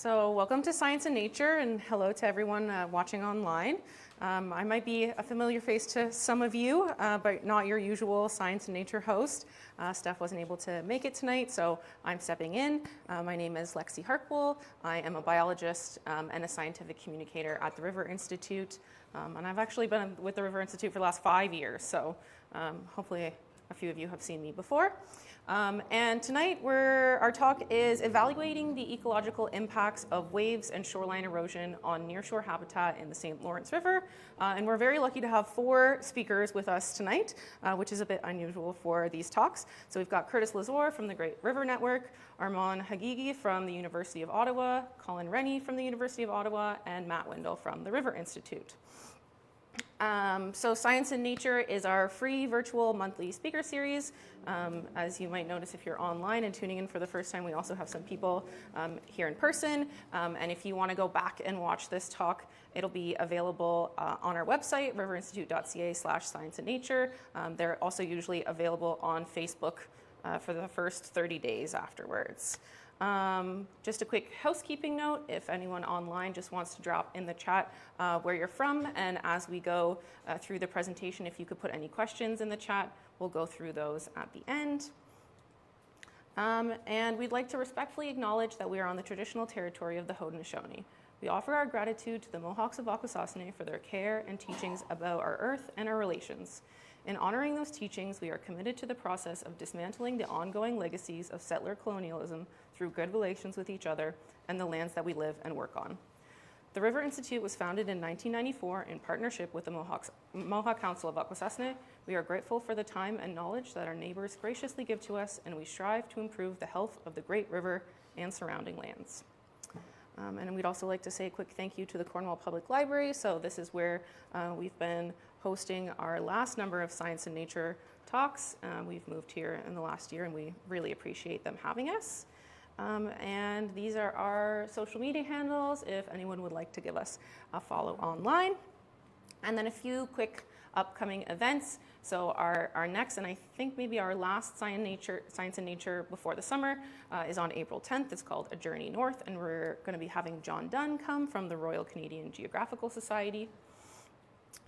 So welcome to Science and Nature, and hello to everyone watching online. I might be a familiar face to some of you, but not your usual Science and Nature host. Steph wasn't able to make it tonight, so I'm stepping in. My name is Lexi Hartwell. I am a biologist and a scientific communicator at the River Institute, and I've actually been with the River Institute for the last 5 years, so hopefully a few of you have seen me before. And tonight our talk is evaluating the ecological impacts of waves and shoreline erosion on nearshore habitat in the St. Lawrence River. And we're very lucky to have 4 speakers with us tonight, which is a bit unusual for these talks. So we've got Curtis Lazore from the Great River Network, Arman Hagiggi from the University of Ottawa, Colin Rennie from the University of Ottawa, and Matt Windle from the River Institute. So Science and Nature is our free virtual monthly speaker series. As you might notice if you're online and tuning in for the first time, we also have some people here in person. And if you want to go back and watch this talk, it'll be available on our website, riverinstitute.ca/scienceandnature. They're also usually available on Facebook for the first 30 days afterwards. Just a quick housekeeping note, if anyone online just wants to drop in the chat where you're from, and as we go through the presentation, if you could put any questions in the chat, we'll go through those at the end. And we'd like to respectfully acknowledge that we are on the traditional territory of the Haudenosaunee. We offer our gratitude to the Mohawks of Akwesasne for their care and teachings about our earth and our relations. In honoring those teachings, we are committed to the process of dismantling the ongoing legacies of settler colonialism through good relations with each other and the lands that we live and work on. The River Institute was founded in 1994 in partnership with the Mohawk Council of Akwesasne. We are grateful for the time and knowledge that our neighbors graciously give to us, and we strive to improve the health of the Great River and surrounding lands. And we'd also like to say a quick thank you to the Cornwall Public Library. So this is where we've been hosting our last number of Science and Nature talks. We've moved here in the last year, and we really appreciate them having us. And these are our social media handles if anyone would like to give us a follow online. And then a few quick upcoming events. So our next, and I think maybe our last Science and Nature before the summer is on April 10th. It's called A Journey North, and we're going to be having John Dunn come from the Royal Canadian Geographical Society.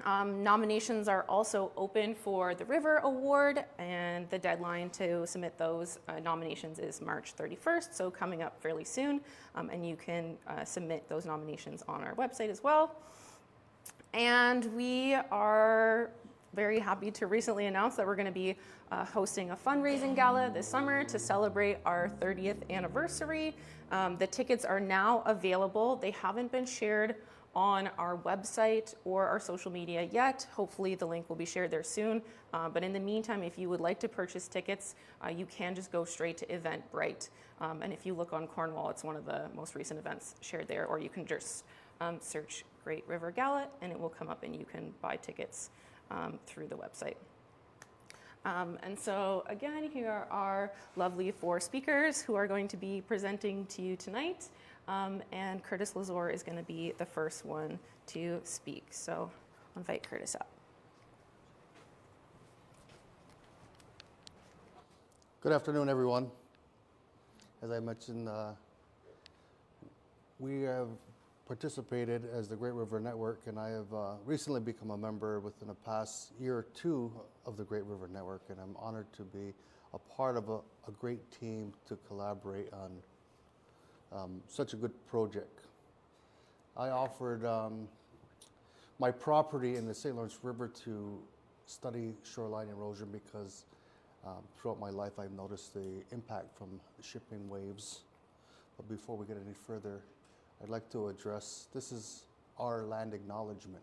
Nominations are also open for the River Award, and the deadline to submit those nominations is March 31st, so coming up fairly soon, and you can submit those nominations on our website as well. And we are very happy to recently announce that we're going to be hosting a fundraising gala this summer to celebrate our 30th anniversary. The tickets are now available. They haven't been shared on our website or our social media yet. Hopefully the link will be shared there soon. But in the meantime, if you would like to purchase tickets, you can just go straight to Eventbrite. And if you look on Cornwall, it's one of the most recent events shared there, or you can just search Great River Gala and it will come up and you can buy tickets through the website. And so again, here are our lovely 4 speakers who are going to be presenting to you tonight. And Curtis Lazore is going to be the first one to speak. So I'll invite Curtis up. Good afternoon, everyone. As I mentioned, we have participated as the Great River Network, and I have recently become a member within the past year or 2 of the Great River Network, and I'm honored to be a part of a great team to collaborate on such a good project. I offered my property in the St. Lawrence River to study shoreline erosion because throughout my life I've noticed the impact from shipping waves. But before we get any further, I'd like to address, this is our land acknowledgement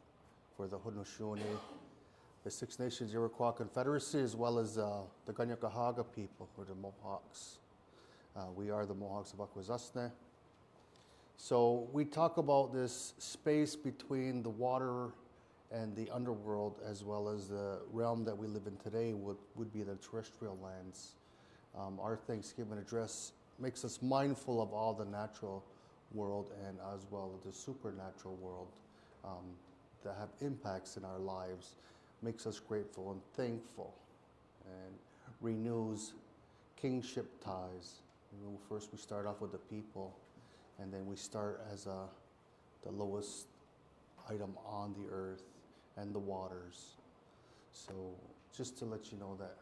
for the Haudenosaunee, the Six Nations Iroquois Confederacy, as well as the Kanien'kehá:ka people, or the Mohawks. We are the Mohawks of Akwesasne. So we talk about this space between the water and the underworld, as well as the realm that we live in today would be the terrestrial lands. Our Thanksgiving address makes us mindful of all the natural world and as well as the supernatural world that have impacts in our lives, makes us grateful and thankful, and renews kingship ties. First we start off with the people, and then we start as the lowest item on the earth and the waters. So just to let you know that,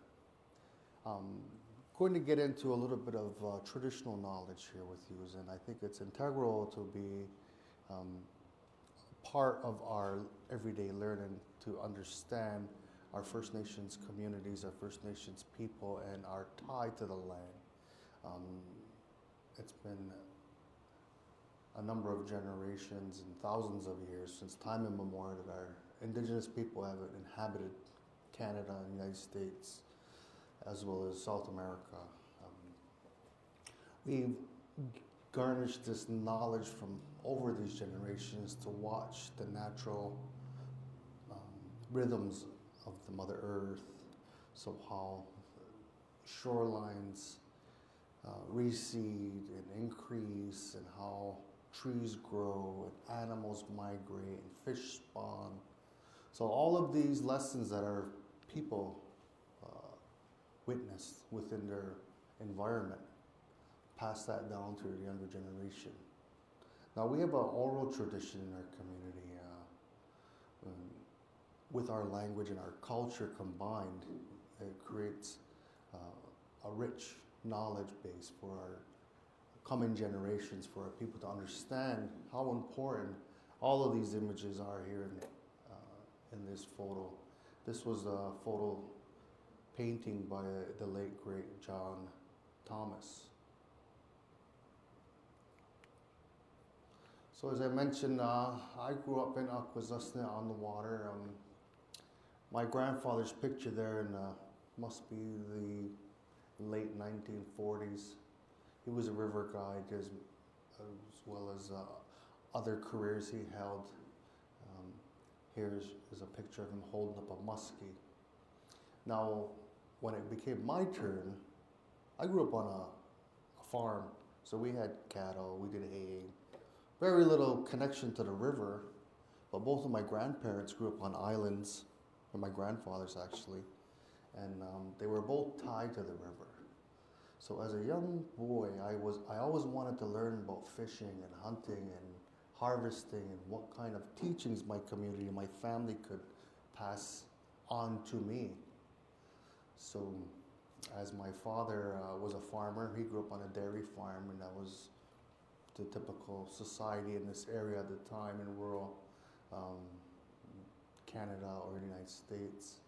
going to get into a little bit of traditional knowledge here with you, and I think it's integral to be part of our everyday learning to understand our First Nations communities, our First Nations people, and our tie to the land. It's been a number of generations and thousands of years since time immemorial that our Indigenous people have inhabited Canada and the United States, as well as South America. We've garnished this knowledge from over these generations to watch the natural rhythms of the Mother Earth, so how shorelines recede and increase, and how trees grow and animals migrate and fish spawn. So all of these lessons that our people witnessed within their environment, pass that down to the younger generation. Now we have an oral tradition in our community with our language and our culture combined. It creates a rich knowledge base for our coming generations, for our people to understand how important all of these images are here in this photo. This was a photo painting by the late great John Thomas. So as I mentioned, I grew up in Akwesasne on the water. My grandfather's picture there must be the late 1940s. He was a river guide as well as other careers he held. Here is a picture of him holding up a muskie. Now, when it became my turn, I grew up on a farm, so we had cattle, we did haying. Very little connection to the river, but both of my grandparents grew up on islands, or my grandfathers actually, and they were both tied to the river. So as a young boy, I always wanted to learn about fishing and hunting and harvesting and what kind of teachings my community and my family could pass on to me. So as my father was a farmer, he grew up on a dairy farm, and that was the typical society in this area at the time in rural Canada or the United States.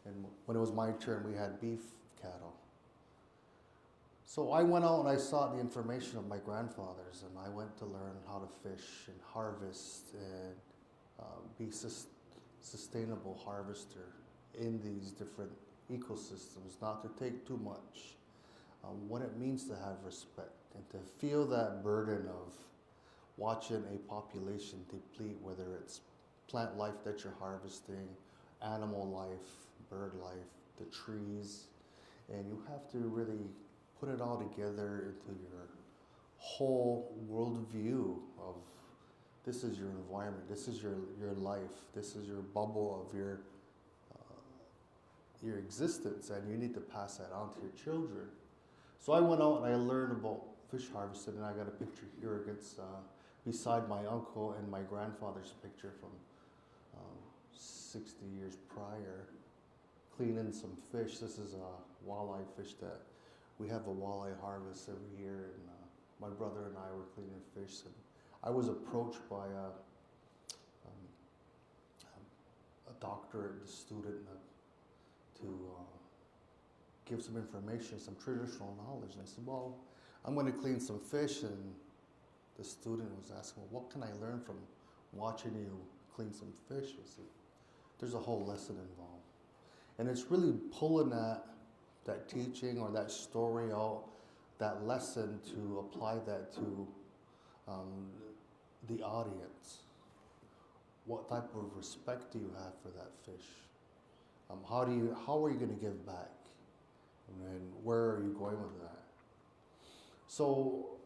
And when it was my turn, we had beef cattle. So I went out and I sought the information of my grandfathers, and I went to learn how to fish and harvest and be sustainable harvester in these different ecosystems, not to take too much, what it means to have respect and to feel that burden of watching a population deplete, whether it's plant life that you're harvesting, animal life, bird life, the trees, and you have to really put it all together into your whole worldview of this is your environment, this is your life, this is your bubble of your existence, and you need to pass that on to your children. So I went out and I learned about fish harvesting, and I got a picture here against beside my uncle and my grandfather's picture from 60 years prior, cleaning some fish. This is a walleye fish that we have a walleye harvest every year, and my brother and I were cleaning fish, and I was approached by a doctorate student to give some information, some traditional knowledge. And I said, well, I'm going to clean some fish, and the student was asking, well, what can I learn from watching you clean some fish? I said, there's a whole lesson involved. And it's really pulling that teaching or that story out, that lesson, to apply that to the audience. What type of respect do you have for that fish? How are you going to give back? And where are you going with that? So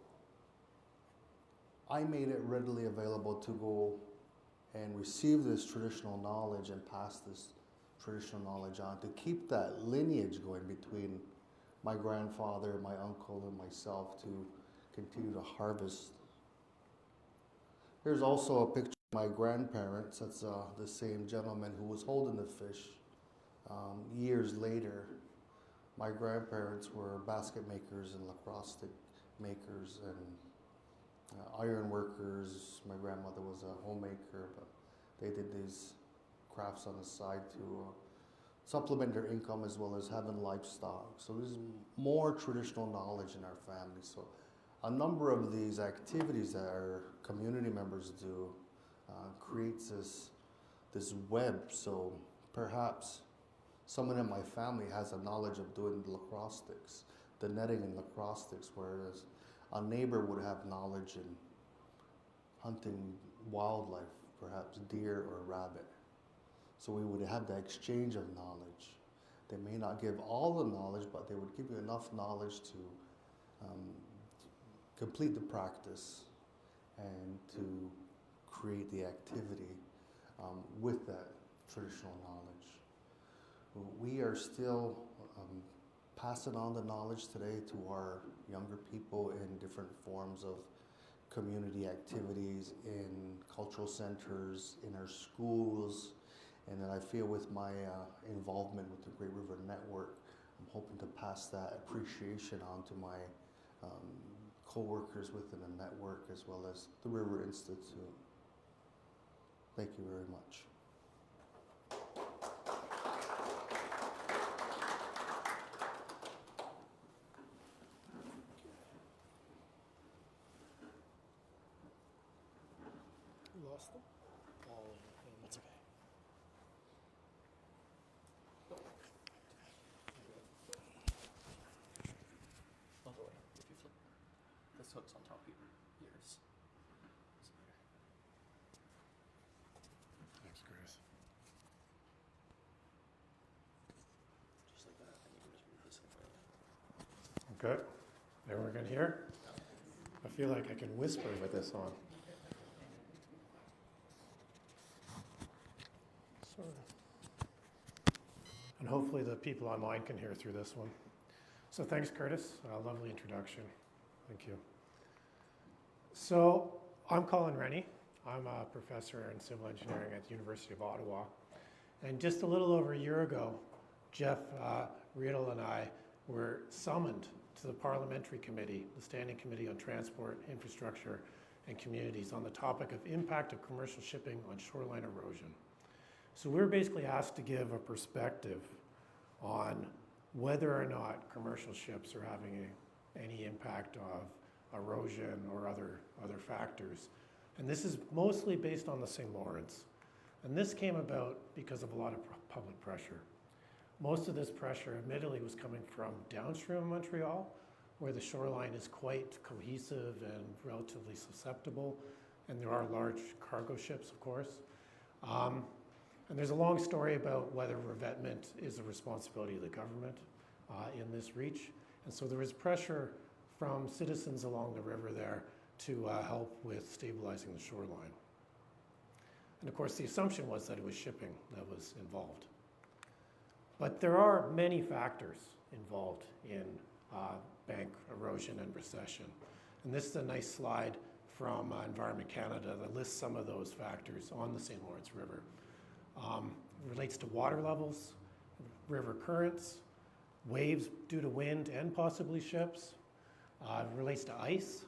I made it readily available to go and receive this traditional knowledge and pass this traditional knowledge on, to keep that lineage going between my grandfather, my uncle, and myself, to continue to harvest Here's also a picture of my grandparents. That's the same gentleman who was holding the fish. Years later, my grandparents were basket makers and lacrosse stick makers and iron workers. My grandmother was a homemaker, but they did these crafts on the side to supplement their income as well as having livestock. So there's more traditional knowledge in our family. So a number of these activities that our community members do creates this web. So perhaps someone in my family has a knowledge of doing the lacrosse sticks, the netting and lacrosse sticks, whereas a neighbor would have knowledge in hunting wildlife, perhaps deer or rabbit. So we would have that exchange of knowledge. They may not give all the knowledge, but they would give you enough knowledge to complete the practice and to create the activity with that traditional knowledge. We are still passing on the knowledge today to our younger people in different forms of community activities, in cultural centers, in our schools, and then I feel with my involvement with the Great River Network, I'm hoping to pass that appreciation on to my co-workers within the network as well as the River Institute. Thank you very much. You lost them? All of them. That's okay. All the way. If you flip, this hook's on top of yours. Thanks, Chris. Just like that, and you can just move this away. Good. Everyone good here? I feel like I can whisper with this on. Sort of. And hopefully the people online can hear through this one. So thanks, Curtis. Lovely introduction. Thank you. So I'm Colin Rennie. I'm a professor in civil engineering at the University of Ottawa. And just a little over a year ago, Jeff Riedel and I were summoned to the Parliamentary Committee, the Standing Committee on Transport, Infrastructure, and Communities on the topic of impact of commercial shipping on shoreline erosion. So we were basically asked to give a perspective on whether or not commercial ships are having any impact of erosion or other factors. And this is mostly based on the St. Lawrence. And this came about because of a lot of public pressure. Most of this pressure, admittedly, was coming from downstream of Montreal, where the shoreline is quite cohesive and relatively susceptible, and there are large cargo ships, of course. And there's a long story about whether revetment is a responsibility of the government in this reach. And so there is pressure from citizens along the river there to help with stabilizing the shoreline. And of course, the assumption was that it was shipping that was involved. But there are many factors involved in bank erosion and recession. And this is a nice slide from Environment Canada that lists some of those factors on the St. Lawrence River. It relates to water levels, river currents, waves due to wind and possibly ships. It relates to ice,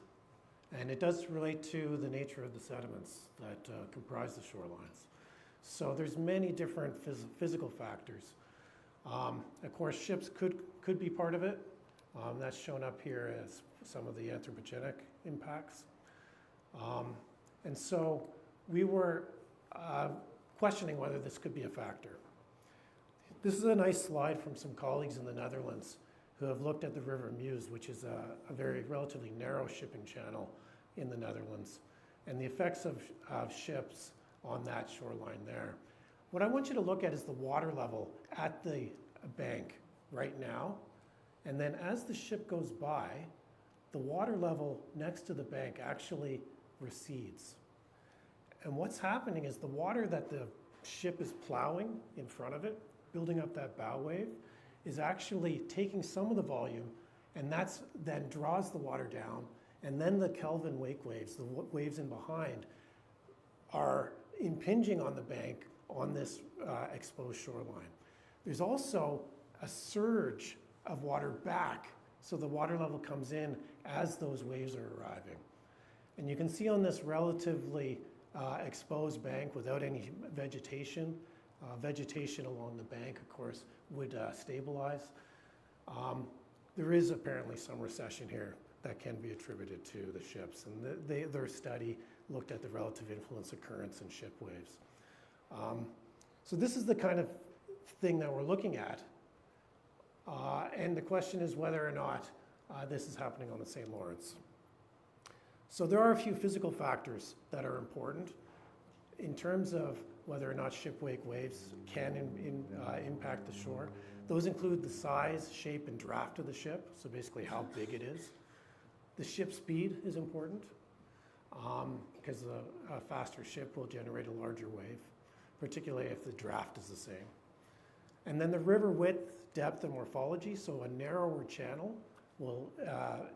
and it does relate to the nature of the sediments that comprise the shorelines. So there's many different physical factors. Of course, ships could be part of it. That's shown up here as some of the anthropogenic impacts. And so we were questioning whether this could be a factor. This is a nice slide from some colleagues in the Netherlands who have looked at the River Meuse, which is a very relatively narrow shipping channel in the Netherlands, and the effects of ships on that shoreline there. What I want you to look at is the water level at the bank right now, and then as the ship goes by, the water level next to the bank actually recedes. And what's happening is the water that the ship is plowing in front of it, building up that bow wave, is actually taking some of the volume, and that's then draws the water down, and then the Kelvin wake waves, the waves in behind, are impinging on the bank on this exposed shoreline. There's also a surge of water back, so the water level comes in as those waves are arriving. And you can see on this relatively exposed bank without any vegetation, vegetation along the bank, of course, would stabilize. There is apparently some recession here that can be attributed to the ships, and their study looked at the relative influence of currents and ship waves. So this is the kind of thing that we're looking at, and the question is whether or not this is happening on the St. Lawrence. So there are a few physical factors that are important in terms of whether or not ship-wake waves can impact the shore. Those include the size, shape, and draft of the ship, so basically how big it is. The ship speed is important because a faster ship will generate a larger wave, particularly if the draft is the same. And then the river width, depth, and morphology, so a narrower channel will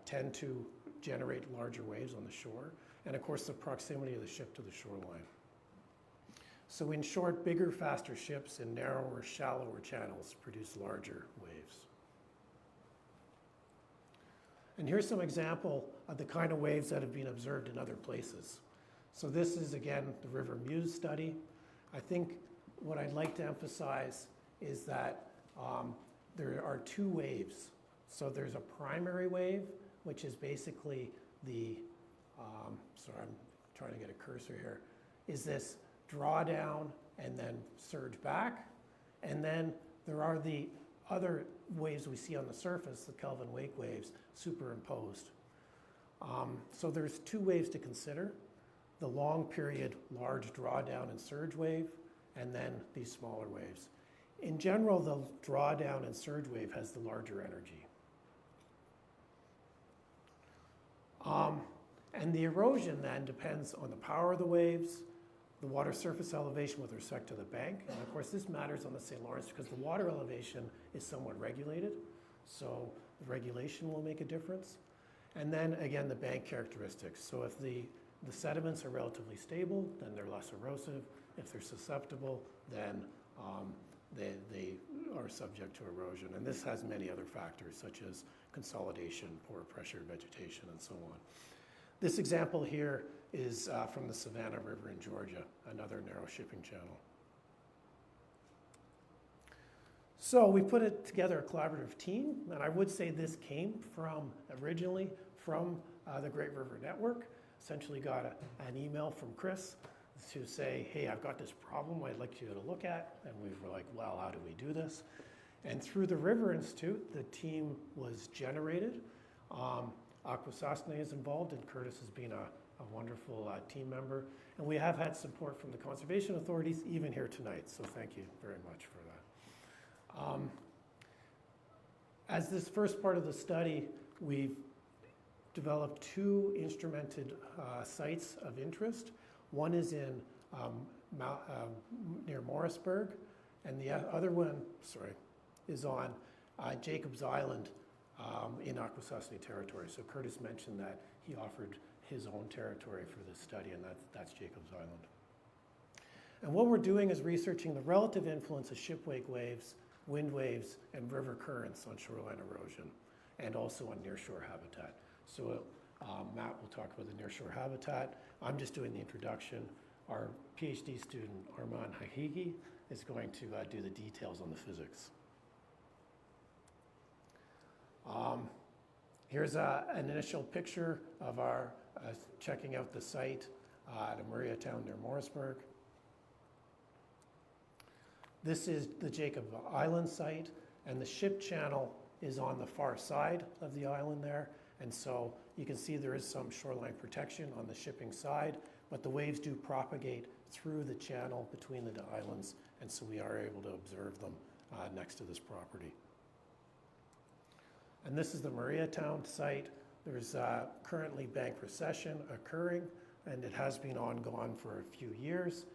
tend to generate larger waves on the shore, and of course the proximity of the ship to the shoreline. So in short, bigger, faster ships in narrower, shallower channels produce larger waves. And here's some example of the kind of waves that have been observed in other places. So this is, again, the River Muse study. I think what I'd like to emphasize is that there are two waves. So there's a primary wave, which is basically the, sorry, I'm trying to get a cursor here, is this drawdown and then surge back. And then there are the other waves we see on the surface, the Kelvin wake waves, superimposed. So there's two waves to consider: the long period large drawdown and surge wave, and then these smaller waves. In general, the drawdown and surge wave has the larger energy. And the erosion then depends on the power of the waves, the water surface elevation with respect to the bank. And of course, this matters on the St. Lawrence because the water elevation is somewhat regulated. So the regulation will make a difference. And then again, the bank characteristics. So if the sediments are relatively stable, then they're less erosive. If they're susceptible, then they are subject to erosion. And this has many other factors such as consolidation, pore pressure, vegetation, and so on. This example here is from the Savannah River in Georgia, another narrow shipping channel. So we put it together a collaborative team, and I would say this came from, originally, from the Great River Network. Essentially got an email from Chris to say, hey, I've got this problem I'd like you to look at. And we were like, well, how do we do this? And through the River Institute, the team was generated. Aquasasne is involved, and Curtis has been a wonderful team member. And we have had support from the conservation authorities, even here tonight. So thank you very much for that. As this first part of the study, we've developed two instrumented sites of interest. One is in near Morrisburg, and the other one, is on Jacobs Island in Aquasasne territory. So Curtis mentioned that he offered his own territory for this study, and that's Jacobs Island. And what we're doing is researching the relative influence of ship-wake waves, wind waves, and river currents on shoreline erosion, and also on nearshore habitat. So Matt will talk about the nearshore habitat. I'm just doing the introduction. Our PhD student, Arman Hagiggi, is going to do the details on the physics. Here's an initial picture of our checking out the site at a Maria town near Morrisburg. This is the Jacob Island site, and the ship channel is on the far side of the island there. And so you can see there is some shoreline protection on the shipping side, but the waves do propagate through the channel between the islands, and so we are able to observe them next to this property. And this is the Maria Town site. There's currently bank recession occurring, and it has been ongoing for a few years.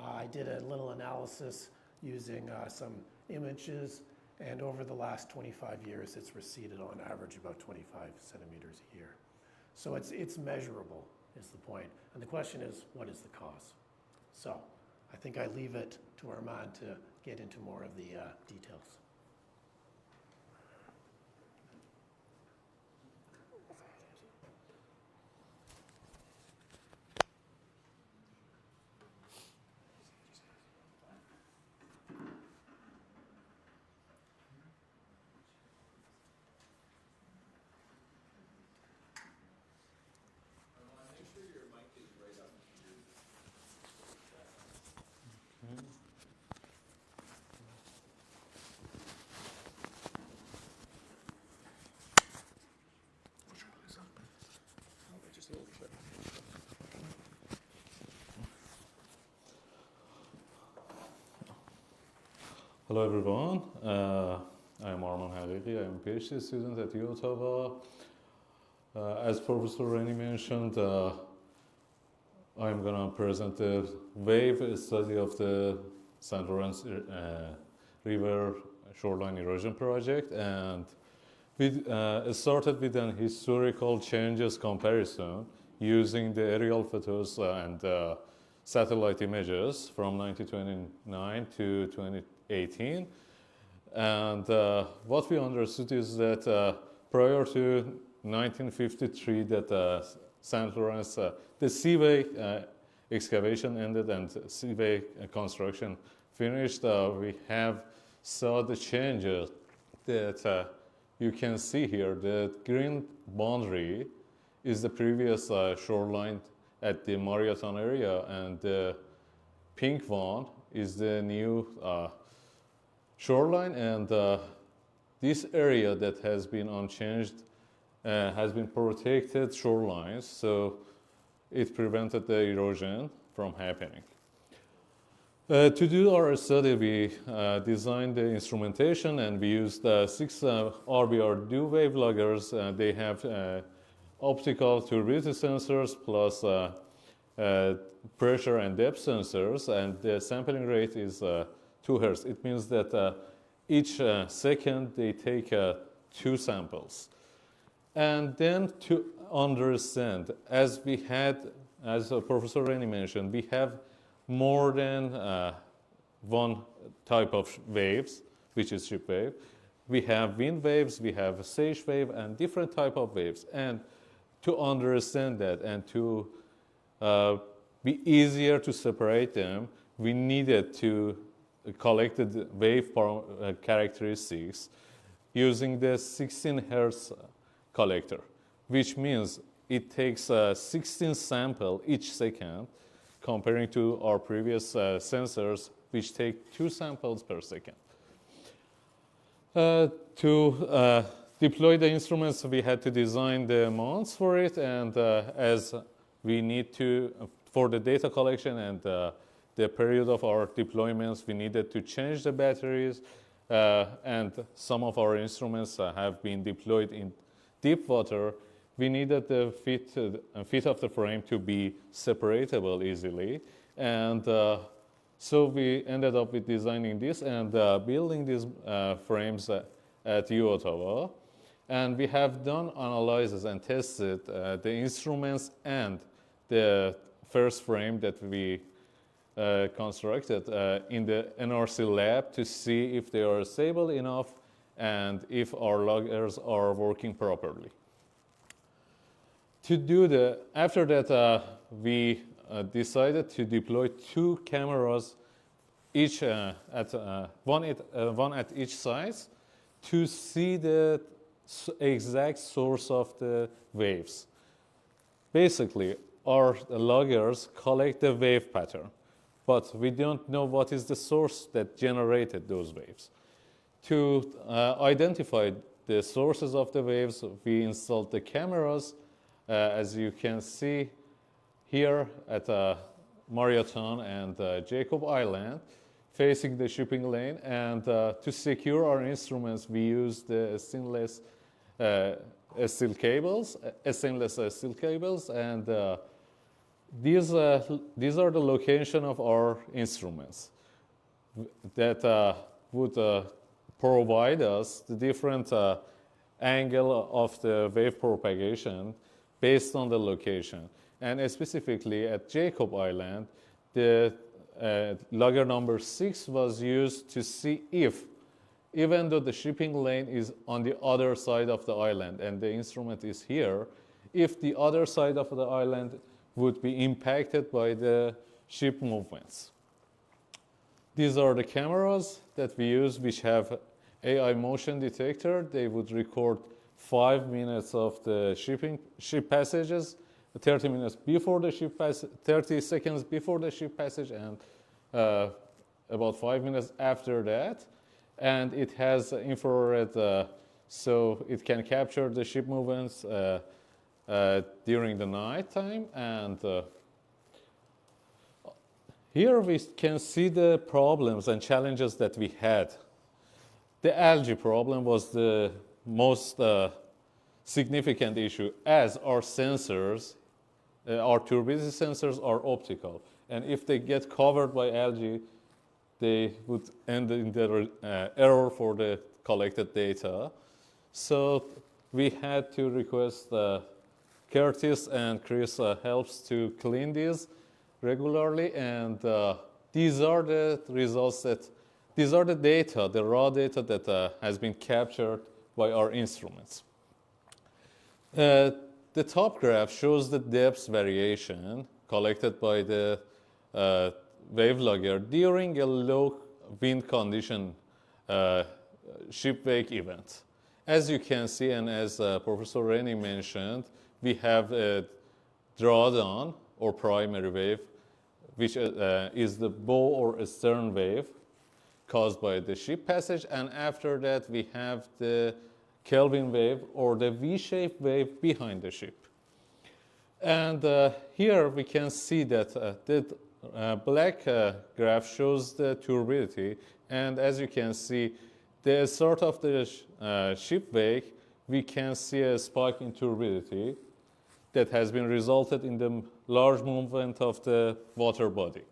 I did a little analysis using some images, and over the last 25 years, it's receded on average about 25 centimeters a year. So it's measurable, is the point. And the question is, what is the cause? So I think I leave it to Arman to get into more of the details. Hello everyone, I'm Arman Hagiggi. I'm a PhD student at U Ottawa. As Professor Rennie mentioned, I'm going to present the wave study of the St. Lawrence River Shoreline Erosion Project, and we started with an historical changes comparison using the aerial photos and satellite images from 1929 to 2018. And what we understood is that prior to 1953, that St. Lawrence, the seaway excavation ended and seaway construction finished. We have saw the changes that you can see here. The green boundary is the previous shoreline at the Marioton area, and the pink one is the new shoreline, and this area that has been unchanged has been protected shorelines, so it prevented the erosion from happening. To do our study, we designed the instrumentation, and we used 6 RBR dew wave loggers. They have optical turbidity sensors plus pressure and depth sensors, and the sampling rate is 2 hertz. It means that each second they take 2 samples. And then to understand, as Professor Rennie mentioned, we have more than one type of waves, which is ship wave. We have wind waves, we have sage wave, and different type of waves. And to understand that and to be easier to separate them, we needed to collect the wave characteristics using the 16 hertz collector, which means it takes 16 samples each second, comparing to our previous sensors, which take 2 samples per second. To deploy the instruments, we had to design the mounts for it, and as we need to, for the data collection and the period of our deployments, we needed to change the batteries, and some of our instruments have been deployed in deep water. We needed the fit of the frame to be separatable easily, and so we ended up with designing this and building these frames at U Ottawa. And we have done analysis and tested the instruments and the first frame that we constructed in the NRC lab to see if they are stable enough and if our loggers are working properly. To do after that, we decided to deploy 2 cameras, each one at each side, to see the exact source of the waves. Basically, our loggers collect the wave pattern, but we don't know what is the source that generated those waves. To identify the sources of the waves, we installed the cameras, as you can see here at Marioton and Jacob Island, facing the shipping lane. And to secure our instruments, we used the stainless steel cables, and these are the location of our instruments that would provide us the different angle of the wave propagation based on the location. And specifically at Jacob Island, the logger number 6 was used to see if, even though the shipping lane is on the other side of the island and the instrument is here, if the other side of the island would be impacted by the ship movements. These are the cameras that we use, which have AI motion detector. They would record 5 minutes of the ship passages, 30 minutes before the ship passage, 30 seconds before the ship passage, and about 5 minutes after that. And it has infrared, so it can capture the ship movements during the night time. And here we can see the problems and challenges that we had. The algae problem was the most significant issue, as our sensors, our turbidity sensors are optical. And if they get covered by algae, they would end in the error for the collected data. So we had to request Curtis and Chris helps to clean these regularly, and these are the results these are the data, the raw data that has been captured by our instruments. The top graph shows the depth variation collected by the wave logger during a low wind condition ship wake event. As you can see, and as Professor Rennie mentioned, we have a drawdown or primary wave, which is the bow or stern wave caused by the ship passage, and after that we have the Kelvin wave or the V-shaped wave behind the ship. And here we can see that the black graph shows the turbidity, and as you can see, the start of the ship wake, we can see a spike in turbidity that has been resulted in the large movement of the water body.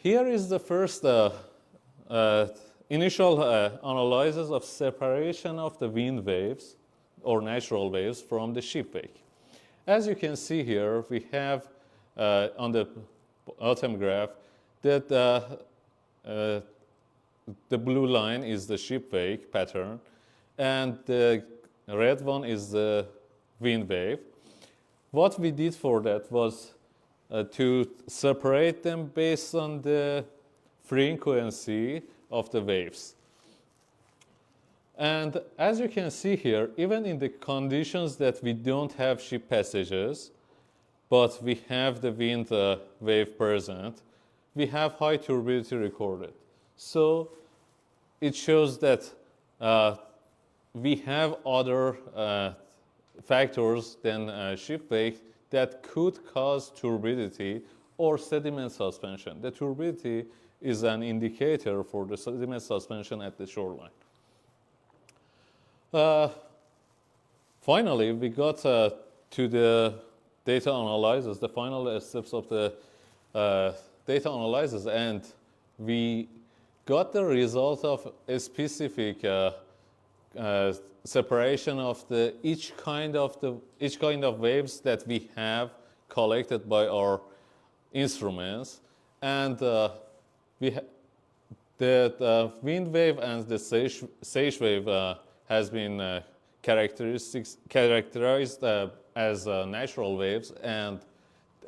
Here is the first initial analysis of separation of the wind waves or natural waves from the ship wake. As you can see here, we have on the bottom graph that the blue line is the ship wake pattern, and the red one is the wind wave. What we did for that was to separate them based on the frequency of the waves. And as you can see here, even in the conditions that we don't have ship passages, but we have the wind wave present, we have high turbidity recorded. So it shows that we have other factors than ship wake that could cause turbidity or sediment suspension. The turbidity is an indicator for the sediment suspension at the shoreline. Finally, we got to the data analysis, the final steps of the data analysis, and we got the result of a specific separation of each kind of waves that we have collected by our instruments, and the wind wave and the sage wave has been characterized as natural waves, and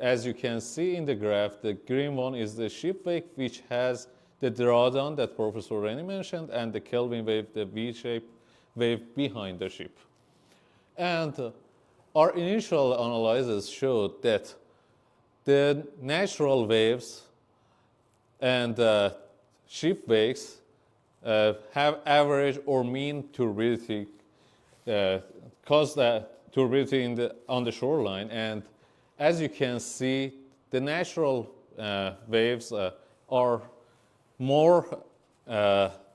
as you can see in the graph, the green one is the ship wake, which has the drawdown that Professor Rennie mentioned, and the Kelvin wave, the V-shaped wave behind the ship. And our initial analysis showed that the natural waves and ship wakes have average or mean turbidity, cause that turbidity on the shoreline. And as you can see, the natural waves are more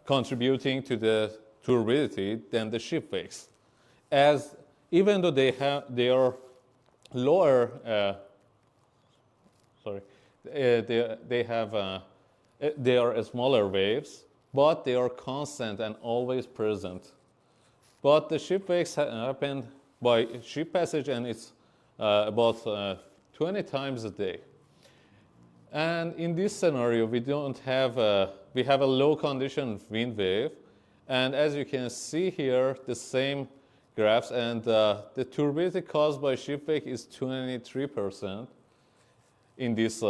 contributing to the turbidity than the ship wakes, as even though they are lower, they are smaller waves, but they are constant and always present. But the ship wakes happen by ship passage, and it's about 20 times a day. And in this scenario, we have a low condition wind wave. And as you can see here, the same graphs, and the turbidity caused by ship wake is 23% in this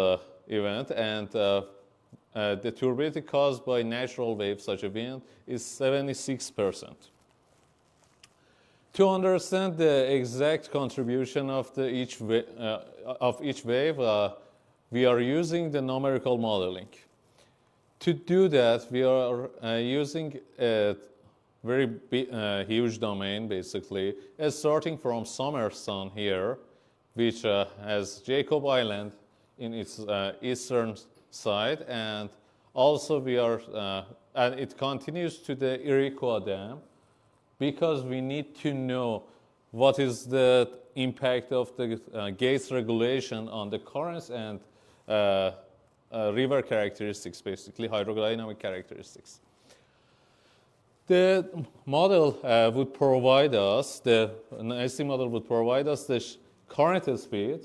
event, and the turbidity caused by natural waves such as wind is 76%. To understand the exact contribution of each wave, we are using the numerical modeling. To do that, we are using a very huge domain, basically, starting from Summerson here, which has Jacob Island in its eastern side, and also and it continues to the Iroquois Dam, because we need to know what is the impact of the gates regulation on the currents and river characteristics, basically hydrodynamic characteristics. The model would provide us, the NIC model would provide us the current speed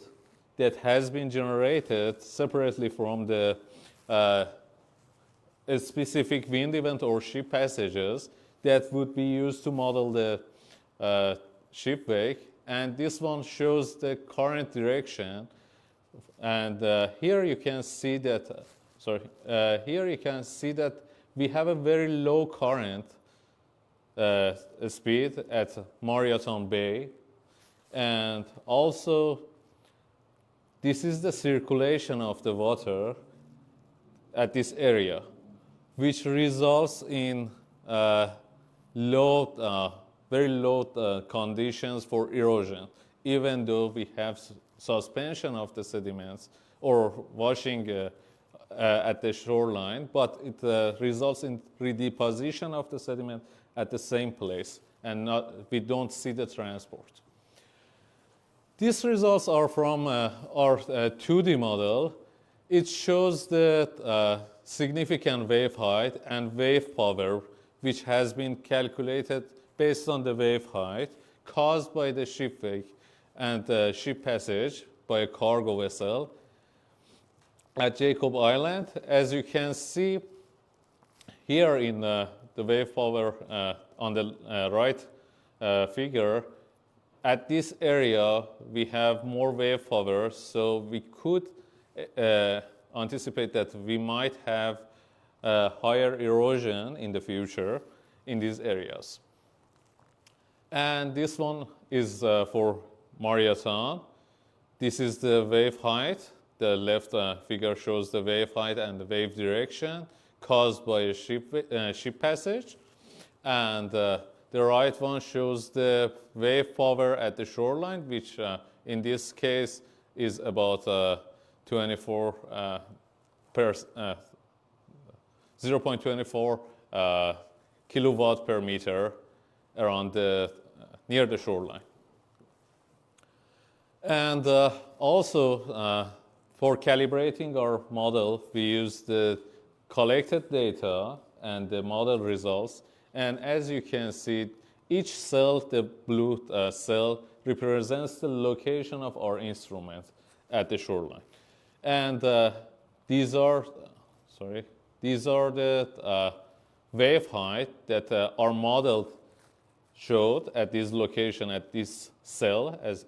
that has been generated separately from the a specific wind event or ship passages that would be used to model the ship wake. And this one shows the current direction. And here you can see that, here you can see that we have a very low current speed at Marioton Bay. And also, this is the circulation of the water at this area, which results in very low conditions for erosion, even though we have suspension of the sediments or washing at the shoreline, but it results in redeposition of the sediment at the same place, and we don't see the transport. These results are from our 2D model. It shows the significant wave height and wave power, which has been calculated based on the wave height caused by the ship wake and ship passage by a cargo vessel at Jacob Island. As you can see here in the wave power on the right figure, at this area we have more wave power, so we could anticipate that we might have higher erosion in the future in these areas. And this one is for Marioton. This is the wave height. The left figure shows the wave height and the wave direction caused by a ship passage. And the right one shows the wave power at the shoreline, which in this case is about 0.24 kilowatt per meter around near the shoreline. And also for calibrating our model, we use the collected data and the model results. And as you can see, each cell, the blue cell, represents the location of our instrument at the shoreline. And these are the wave height that our model showed at this location, at this cell, at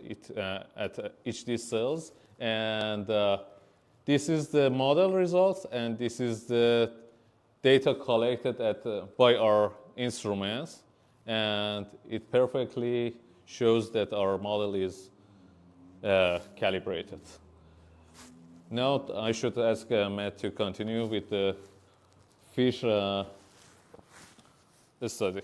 each these cells. And this is the model results, and this is the data collected by our instruments. And it perfectly shows that our model is calibrated. Now I should ask Matt to continue with the fish study.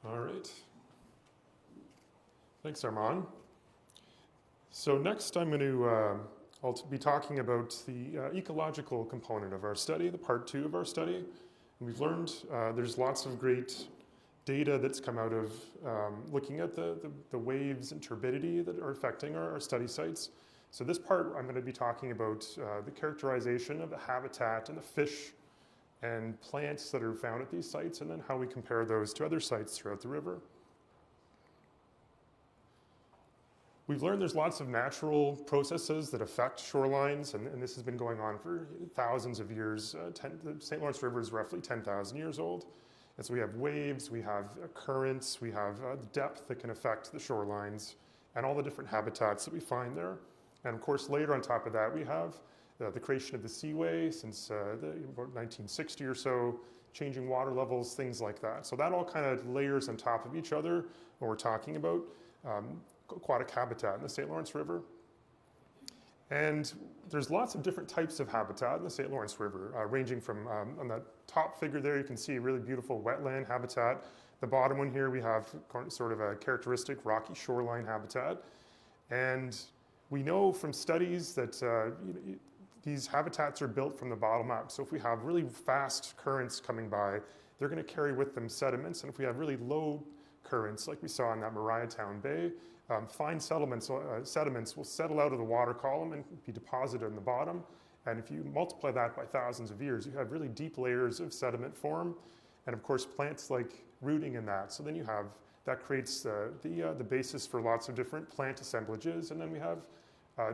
All right. Thanks, Arman. So next I'm going to I'll be talking about the ecological component of our study, the part 2 of our study. And we've learned there's lots of great data that's come out of looking at the waves and turbidity that are affecting our study sites. So this part, I'm going to be talking about the characterization of the habitat and the fish and plants that are found at these sites, and then how we compare those to other sites throughout the river. We've learned there's lots of natural processes that affect shorelines, and this has been going on for thousands of years. The St. Lawrence River is roughly 10,000 years old. And so we have waves, we have currents, we have depth that can affect the shorelines, and all the different habitats that we find there. And of course, later on top of that, we have the creation of the seaway since about 1960 or so, changing water levels, things like that. So that all kind of layers on top of each other when we're talking about aquatic habitat in the St. Lawrence River. And there's lots of different types of habitat in the St. Lawrence River, ranging from, on that top figure there, you can see a really beautiful wetland habitat. The bottom one here, we have sort of a characteristic rocky shoreline habitat. And we know from studies that these habitats are built from the bottom up. So if we have really fast currents coming by, they're going to carry with them sediments. And if we have really low currents, like we saw in that Mariatown Bay, fine sediments will settle out of the water column and be deposited in the bottom. And if you multiply that by thousands of years, you have really deep layers of sediment form. And of course, plants like rooting in that. So then you have, that creates the basis for lots of different plant assemblages. And then we have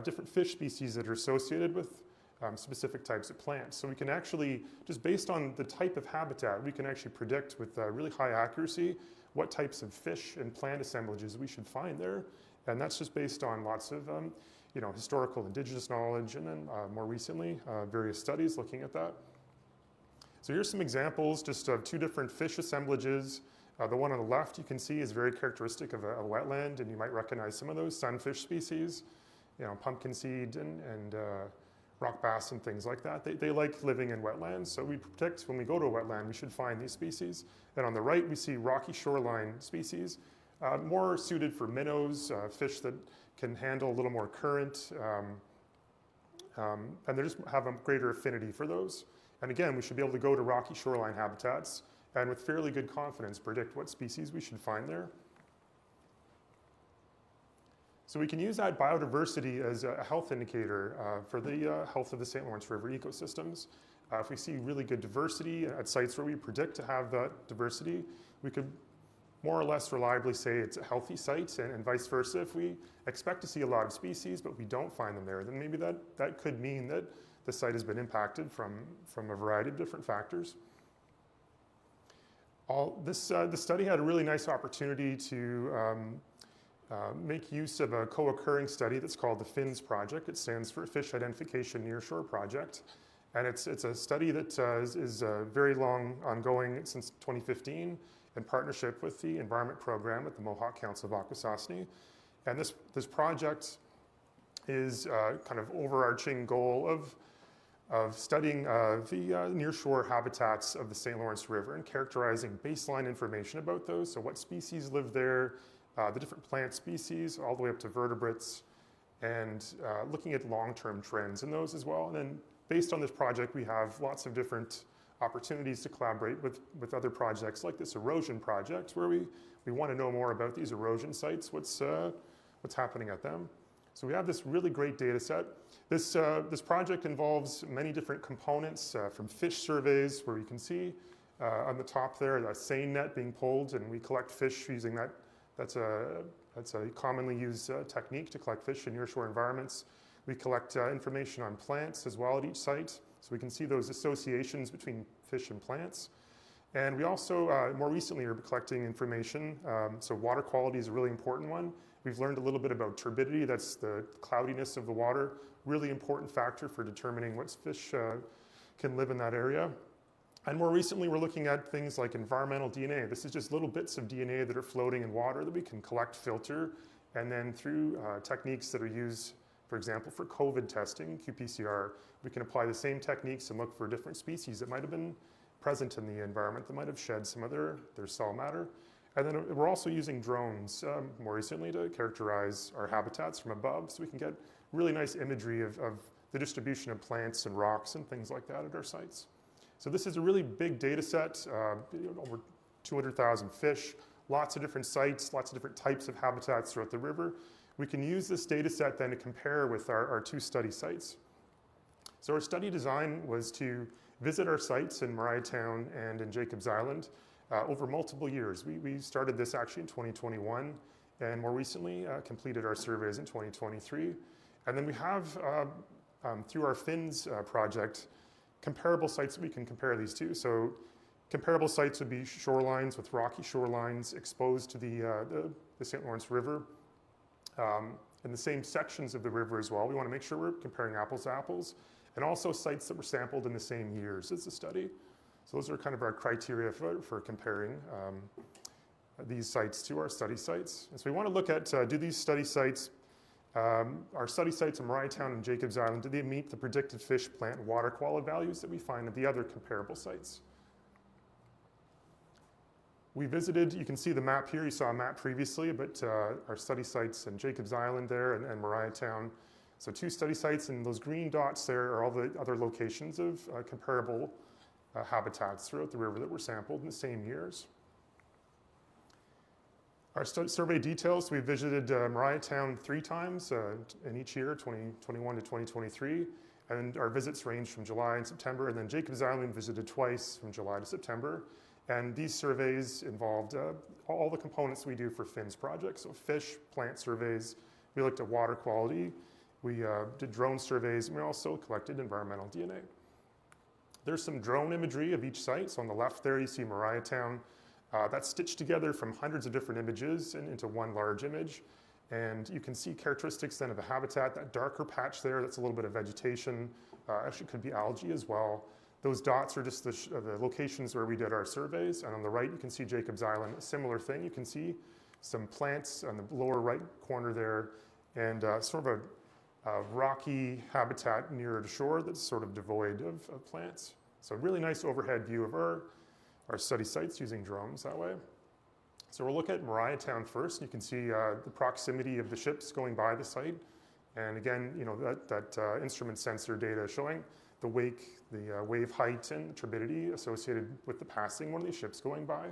different fish species that are associated with specific types of plants. So we can actually, just based on the type of habitat, we can actually predict with really high accuracy what types of fish and plant assemblages we should find there. And that's just based on lots of historical indigenous knowledge, and then more recently, various studies looking at that. So here's some examples just of 2 different fish assemblages. The one on the left you can see is very characteristic of a wetland, and you might recognize some of those sunfish species, pumpkin seed and rock bass and things like that. They like living in wetlands, so we predict when we go to a wetland, we should find these species. And on the right, we see rocky shoreline species, more suited for minnows, fish that can handle a little more current, and they just have a greater affinity for those. And again, we should be able to go to rocky shoreline habitats and with fairly good confidence predict what species we should find there. So we can use that biodiversity as a health indicator for the health of the St. Lawrence River ecosystems. If we see really good diversity at sites where we predict to have that diversity, we could more or less reliably say it's a healthy site, and vice versa. If we expect to see a lot of species, but we don't find them there, then maybe that could mean that the site has been impacted from a variety of different factors. The study had a really nice opportunity to make use of a co-occurring study that's called the FINS project. It stands for Fish Identification Nearshore Project. And it's a study that is very long ongoing since 2015 in partnership with the Environment Program at the Mohawk Council of Akwesasne. And this project is kind of overarching goal of studying the nearshore habitats of the St. Lawrence River and characterizing baseline information about those. So what species live there, the different plant species, all the way up to vertebrates, and looking at long-term trends in those as well. And then based on this project, we have lots of different opportunities to collaborate with other projects like this erosion project, where we want to know more about these erosion sites, what's happening at them. So we have this really great data set. This project involves many different components, from fish surveys, where you can see on the top there, the seine net being pulled, and we collect fish using that. That's a commonly used technique to collect fish in nearshore environments. We collect information on plants as well at each site, so we can see those associations between fish and plants. And we also, more recently, are collecting information. So water quality is a really important one. We've learned a little bit about turbidity. That's the cloudiness of the water, really important factor for determining what fish can live in that area. And more recently, we're looking at things like environmental DNA. This is just little bits of DNA that are floating in water that we can collect, filter, and then through techniques that are used, for example, for COVID testing, qPCR, we can apply the same techniques and look for different species that might have been present in the environment that might have shed some of their cell matter. And then we're also using drones more recently to characterize our habitats from above, so we can get really nice imagery of the distribution of plants and rocks and things like that at our sites. So this is a really big data set, over 200,000 fish, lots of different sites, lots of different types of habitats throughout the river. We can use this data set then to compare with our 2 study sites. So our study design was to visit our sites in Mariatown and in Jacobs Island over multiple years. We started this actually in 2021, and more recently completed our surveys in 2023. And then we have, through our FINS project, comparable sites that we can compare these to. So comparable sites would be shorelines with rocky shorelines exposed to the St. Lawrence River, and the same sections of the river as well. We want to make sure we're comparing apples to apples, and also sites that were sampled in the same years as the study. So those are kind of our criteria for comparing these sites to our study sites. And so we want to look at, do these study sites, our study sites in Mariatown and Jacobs Island, do they meet the predicted fish, plant, and water quality values that we find at the other comparable sites? We visited, you can see the map here, you saw a map previously, but our study sites in Jacobs Island there and Mariatown. So 2 study sites, and those green dots there are all the other locations of comparable habitats throughout the river that were sampled in the same years. Our survey details, we visited Mariatown 3 times in each year, 2021 to 2023, and our visits ranged from July and September, and then Jacobs Island visited twice from July to September. And these surveys involved all the components we do for FINS projects, so fish, plant surveys, we looked at water quality, we did drone surveys, and we also collected environmental DNA. There's some drone imagery of each site. So on the left there, you see Mariatown. That's stitched together from hundreds of different images into one large image. And you can see characteristics then of the habitat. That darker patch there, that's a little bit of vegetation. Actually could be algae as well. Those dots are just the locations where we did our surveys. And on the right, you can see Jacobs Island, a similar thing. You can see some plants on the lower right corner there, and sort of a rocky habitat near the shore that's sort of devoid of plants. So a really nice overhead view of our study sites using drones that way. So we'll look at Mariatown first. You can see the proximity of the ships going by the site. And again, you know, that instrument sensor data showing the wake, the wave height and turbidity associated with the passing one of these ships going by.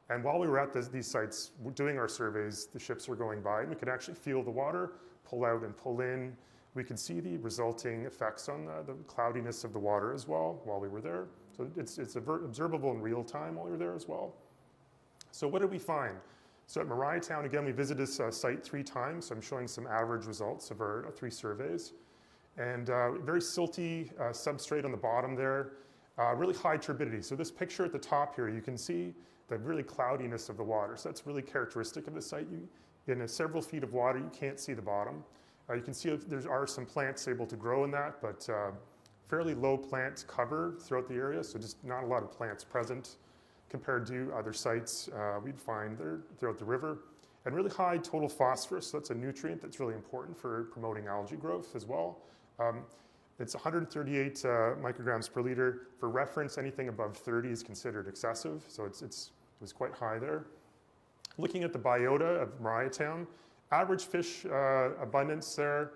And while we were at these sites doing our surveys, the ships were going by, and we could actually feel the water pull out and pull in. We could see the resulting effects on the cloudiness of the water as well while we were there. So it's observable in real time while we were there as well. So what did we find? So at Mariatown, again, we visited this site 3 times. So I'm showing some average results of our 3 surveys. And very silty substrate on the bottom there, really high turbidity. So this picture at the top here, you can see the really cloudiness of the water. So that's really characteristic of the site. In several feet of water, you can't see the bottom. You can see there are some plants able to grow in that, but fairly low plant cover throughout the area, so just not a lot of plants present compared to other sites we'd find there throughout the river. And really high total phosphorus, so that's a nutrient that's really important for promoting algae growth as well. It's 138 micrograms per liter. For reference, anything above 30 is considered excessive, so it was quite high there. Looking at the biota of Mariatown, average fish abundance there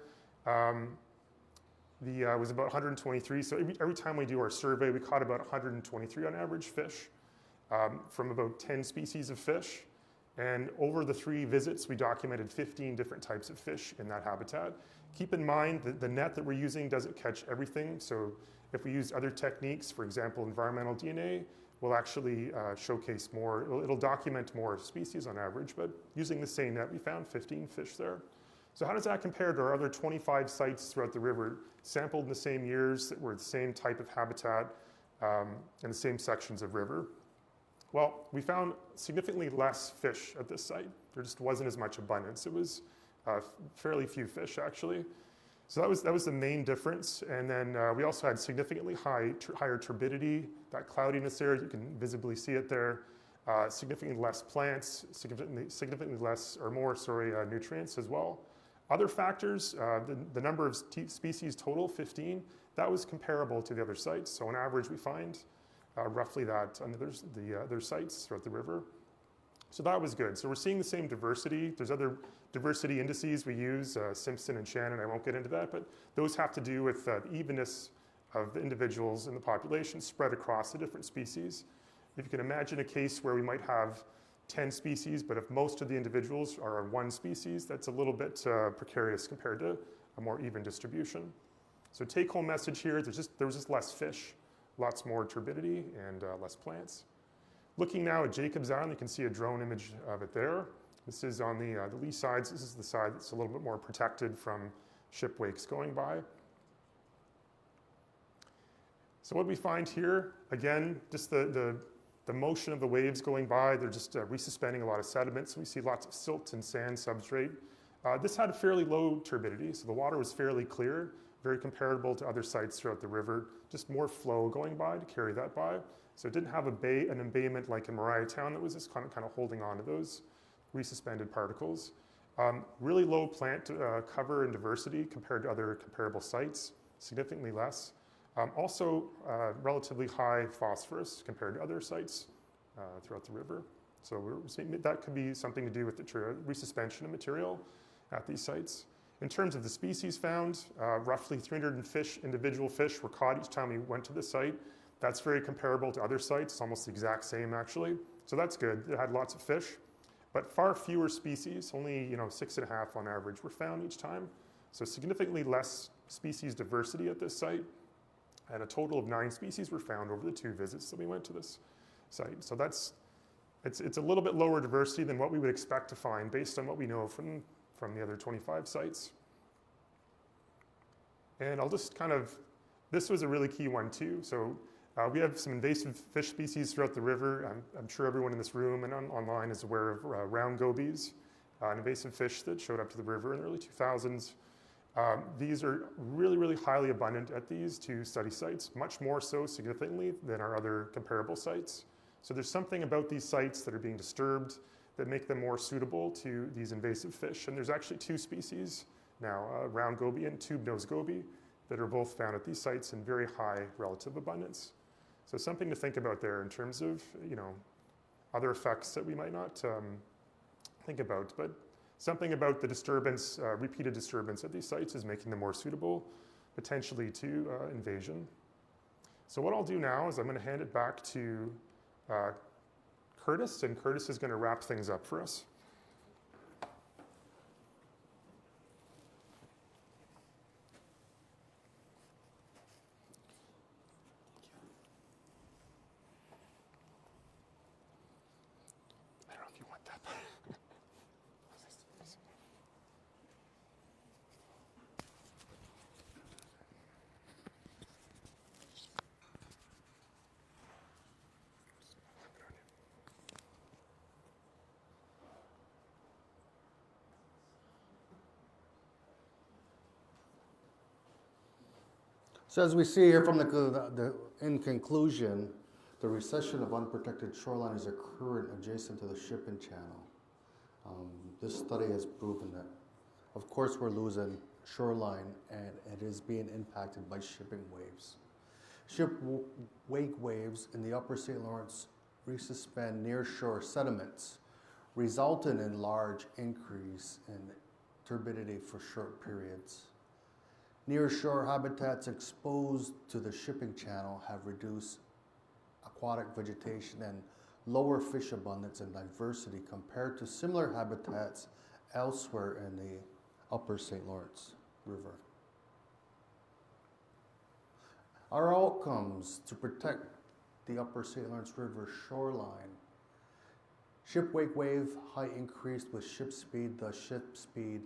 was about 123. So every time we do our survey, we caught about 123 on average fish from about 10 species of fish. And over the 3 visits, we documented 15 different types of fish in that habitat. Keep in mind that the net that we're using doesn't catch everything. So if we use other techniques, for example, environmental DNA, we'll actually showcase more, it'll document more species on average, but using the same net, we found 15 fish there. So how does that compare to our other 25 sites throughout the river, sampled in the same years, that were the same type of habitat and the same sections of river? Well, we found significantly less fish at this site. There just wasn't as much abundance. It was fairly few fish, actually. So that was the main difference. And then we also had significantly higher turbidity, that cloudiness there, you can visibly see it there. Significantly less plants, significantly less or more, nutrients as well. Other factors, the number of species total, 15, that was comparable to the other sites. So on average, we find roughly that on the other sites throughout the river. So that was good. So we're seeing the same diversity. There's other diversity indices we use, Simpson and Shannon, I won't get into that, but those have to do with the evenness of the individuals in the population spread across the different species. If you can imagine a case where we might have 10 species, but if most of the individuals are on one species, that's a little bit precarious compared to a more even distribution. So take-home message here, there was just less fish, lots more turbidity, and less plants. Looking now at Jacob's Island, you can see a drone image of it there. This is on the lee sides. This is the side that's a little bit more protected from ship wakes going by. So what we find here, again, just the motion of the waves going by, they're just resuspending a lot of sediment. So we see lots of silt and sand substrate. This had a fairly low turbidity, so the water was fairly clear, very comparable to other sites throughout the river, just more flow going by to carry that by. So it didn't have an embayment like in Mariatown that was just kind of holding on to those resuspended particles. Really low plant cover and diversity compared to other comparable sites, significantly less. Also relatively high phosphorus compared to other sites throughout the river. So we're seeing that could be something to do with the resuspension of material at these sites. In terms of the species found, roughly 300 individual fish were caught each time we went to the site. That's very comparable to other sites. It's almost the exact same, actually. So that's good. It had lots of fish, but far fewer species, only 6.5 on average, were found each time. So significantly less species diversity at this site. And a total of 9 species were found over the 2 visits that we went to this site. So it's a little bit lower diversity than what we would expect to find based on what we know from the other 25 sites. And I'll just this was a really key one too. So we have some invasive fish species throughout the river. I'm sure everyone in this room and online is aware of round gobies, an invasive fish that showed up to the river in the early 2000s. These are really, really highly abundant at these 2 study sites, much more so significantly than our other comparable sites. So there's something about these sites that are being disturbed that make them more suitable to these invasive fish. And there's actually 2 species now, round goby and tube-nosed goby, that are both found at these sites in very high relative abundance. So something to think about there in terms of other effects that we might not think about, but something about the disturbance, repeated disturbance at these sites is making them more suitable potentially to invasion. So what I'll do now is I'm going to hand it back to Curtis, and Curtis is going to wrap things up for us. So as we see here from in conclusion, the recession of unprotected shoreline is occurring adjacent to the shipping channel. This study has proven that, of course, we're losing shoreline and it is being impacted by shipping waves. Ship wake waves in the upper St. Lawrence resuspend near-shore sediments, resulting in large increase in turbidity for short periods. Near-shore habitats exposed to the shipping channel have reduced aquatic vegetation and lower fish abundance and diversity compared to similar habitats elsewhere in the upper St. Lawrence River. Our outcomes to protect the upper St. Lawrence River shoreline. Ship wake wave height increased with ship speed. The ship speed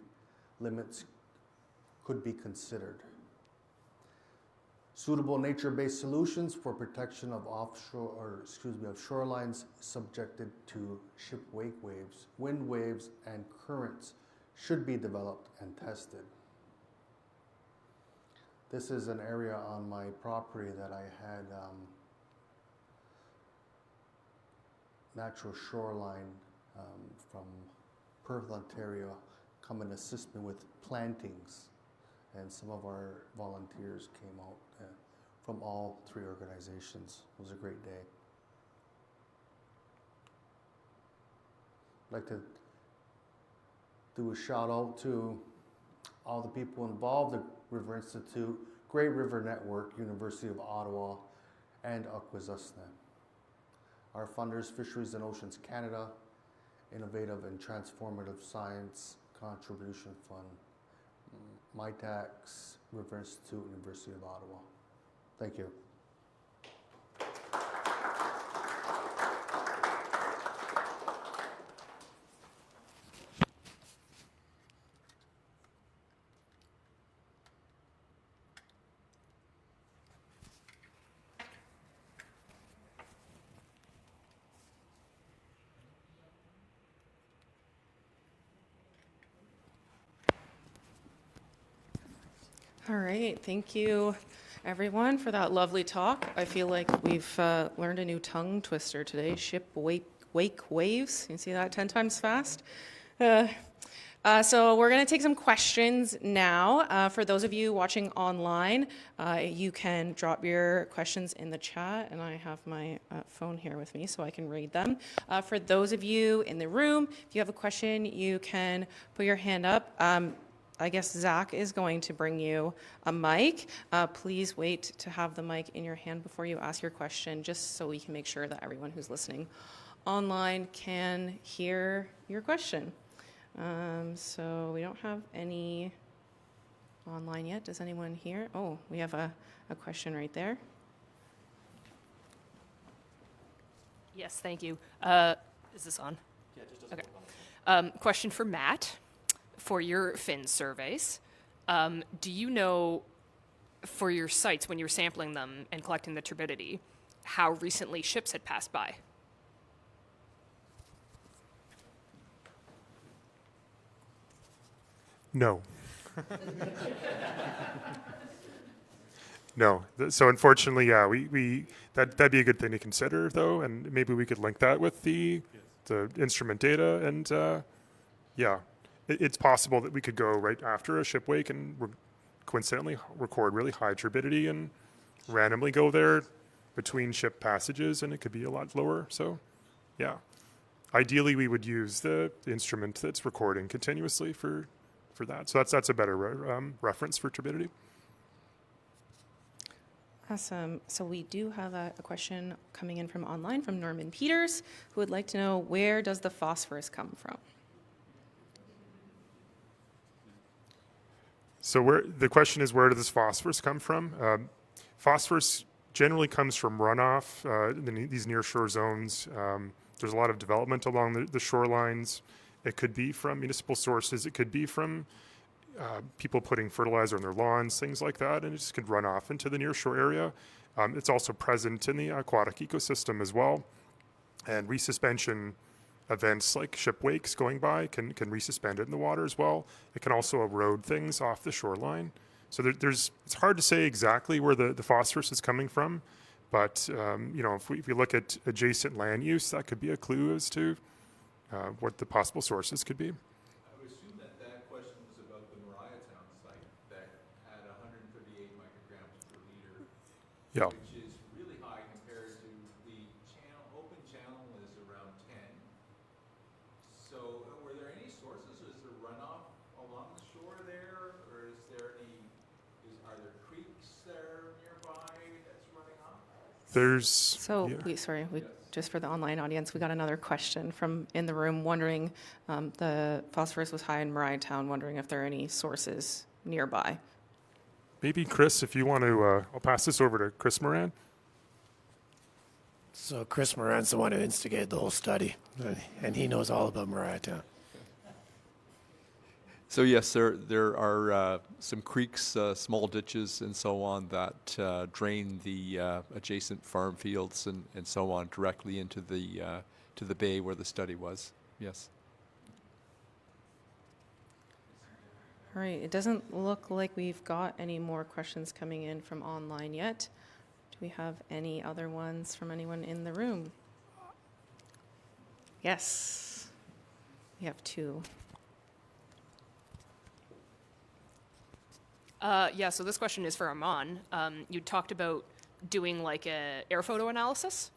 limits could be considered. Suitable nature-based solutions for protection of shorelines subjected to ship wake waves, wind waves, and currents should be developed and tested. This is an area on my property that I had natural shoreline from Perth, Ontario, come and assist me with plantings. And some of our volunteers came out from all 3 organizations. It was a great day. I'd like to do a shout out to all the people involved, the River Institute, Great River Network, University of Ottawa, and Akwesasne. Our funders, Fisheries and Oceans Canada, Innovative and Transformative Science Contribution Fund, MyTax, River Institute, University of Ottawa. Thank you. All right, thank you everyone for that lovely talk. I feel like we've learned a new tongue twister today, ship wake waves. You can see that 10 times fast. So we're going to take some questions now. For those of you watching online, you can drop your questions in the chat, and I have my phone here with me so I can read them. For those of you in the room, if you have a question, you can put your hand up. I guess Zach is going to bring you a mic. Please wait to have the mic in your hand before you ask your question, just so we can make sure that everyone who's listening online can hear your question. So we don't have any online yet. Does anyone hear? Oh, we have a question right there. Yes, thank you. Is this on? Yeah, just okay. Question for Matt. For your fin surveys, do you know, for your sites, when you're sampling them and collecting the turbidity, how recently ships had passed by? No. No. So unfortunately, yeah, that'd be a good thing to consider, though, and maybe we could link that with the instrument data, and yeah. It's possible that we could go right after a ship wake and coincidentally record really high turbidity and randomly go there between ship passages, and it could be a lot lower. So, yeah. Ideally, we would use the instrument that's recording continuously for that. So that's a better reference for turbidity. Awesome. So we do have a question coming in from online from Norman Peters, who would like to know, where does the phosphorus come from? So the question is, where does this phosphorus come from? Phosphorus generally comes from runoff in these nearshore zones. There's a lot of development along the shorelines. It could be from municipal sources. It could be from people putting fertilizer on their lawns, things like that, and it just could run off into the nearshore area. It's also present in the aquatic ecosystem as well. And resuspension events like ship wakes going by can resuspend it in the water as well. It can also erode things off the shoreline. So it's hard to say exactly where the phosphorus is coming from, but if we look at adjacent land use, that could be a clue as to what the possible sources could be. I would assume that question was about the Mariatown site that had 138 micrograms per liter, Yeah. which is really high compared to the open channel is around 10. So were there any sources? Is there runoff along the shore there, or are there creeks there nearby that's running off? Just for the online audience, we got another question from in the room wondering, the phosphorus was high in Mariatown, wondering if there are any sources nearby. Maybe Chris, if you want to, I'll pass this over to Chris Moran. So Chris Moran's the one who instigated the whole study, and he knows all about Mariatown. So yes, there are some creeks, small ditches, and so on that drain the adjacent farm fields and so on directly into the bay where the study was. Yes. All right, it doesn't look like we've got any more questions coming in from online yet. Do we have any other ones from anyone in the room? Yes, we have two. So this question is for Arman. You talked about doing like a air photo analysis.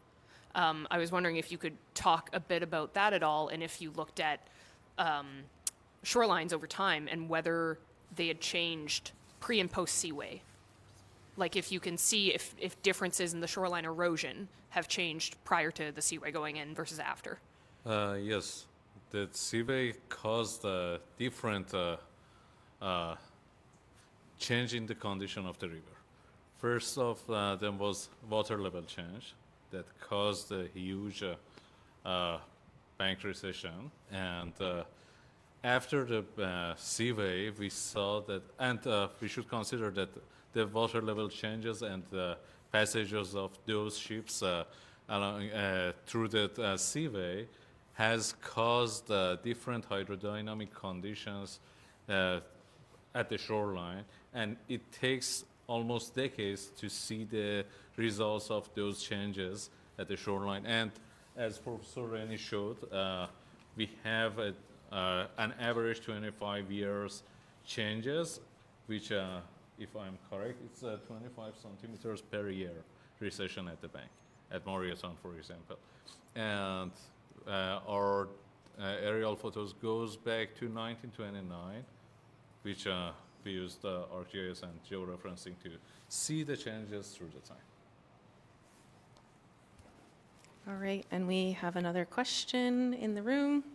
I was wondering if you could talk a bit about that at all, and if you looked at shorelines over time and whether they had changed pre and post seaway. Like if you can see if differences in the shoreline erosion have changed prior to the seaway going in versus after. Yes, the seaway caused a different change in the condition of the river. First off, there was water level change that caused a huge bank recession, and after the seaway, we saw that, and we should consider that the water level changes and the passages of those ships along, through the seaway has caused different hydrodynamic conditions at the shoreline, and it takes almost decades to see the results of those changes at the shoreline. And as Professor Rennie showed, we have an average 25 years changes, which, if I'm correct, it's 25 centimeters per year recession at the bank, at Moriaton, for example. And our aerial photos goes back to 1929, which we used ArcGIS and georeferencing to see the changes through the time. All right, and we have another question in the room.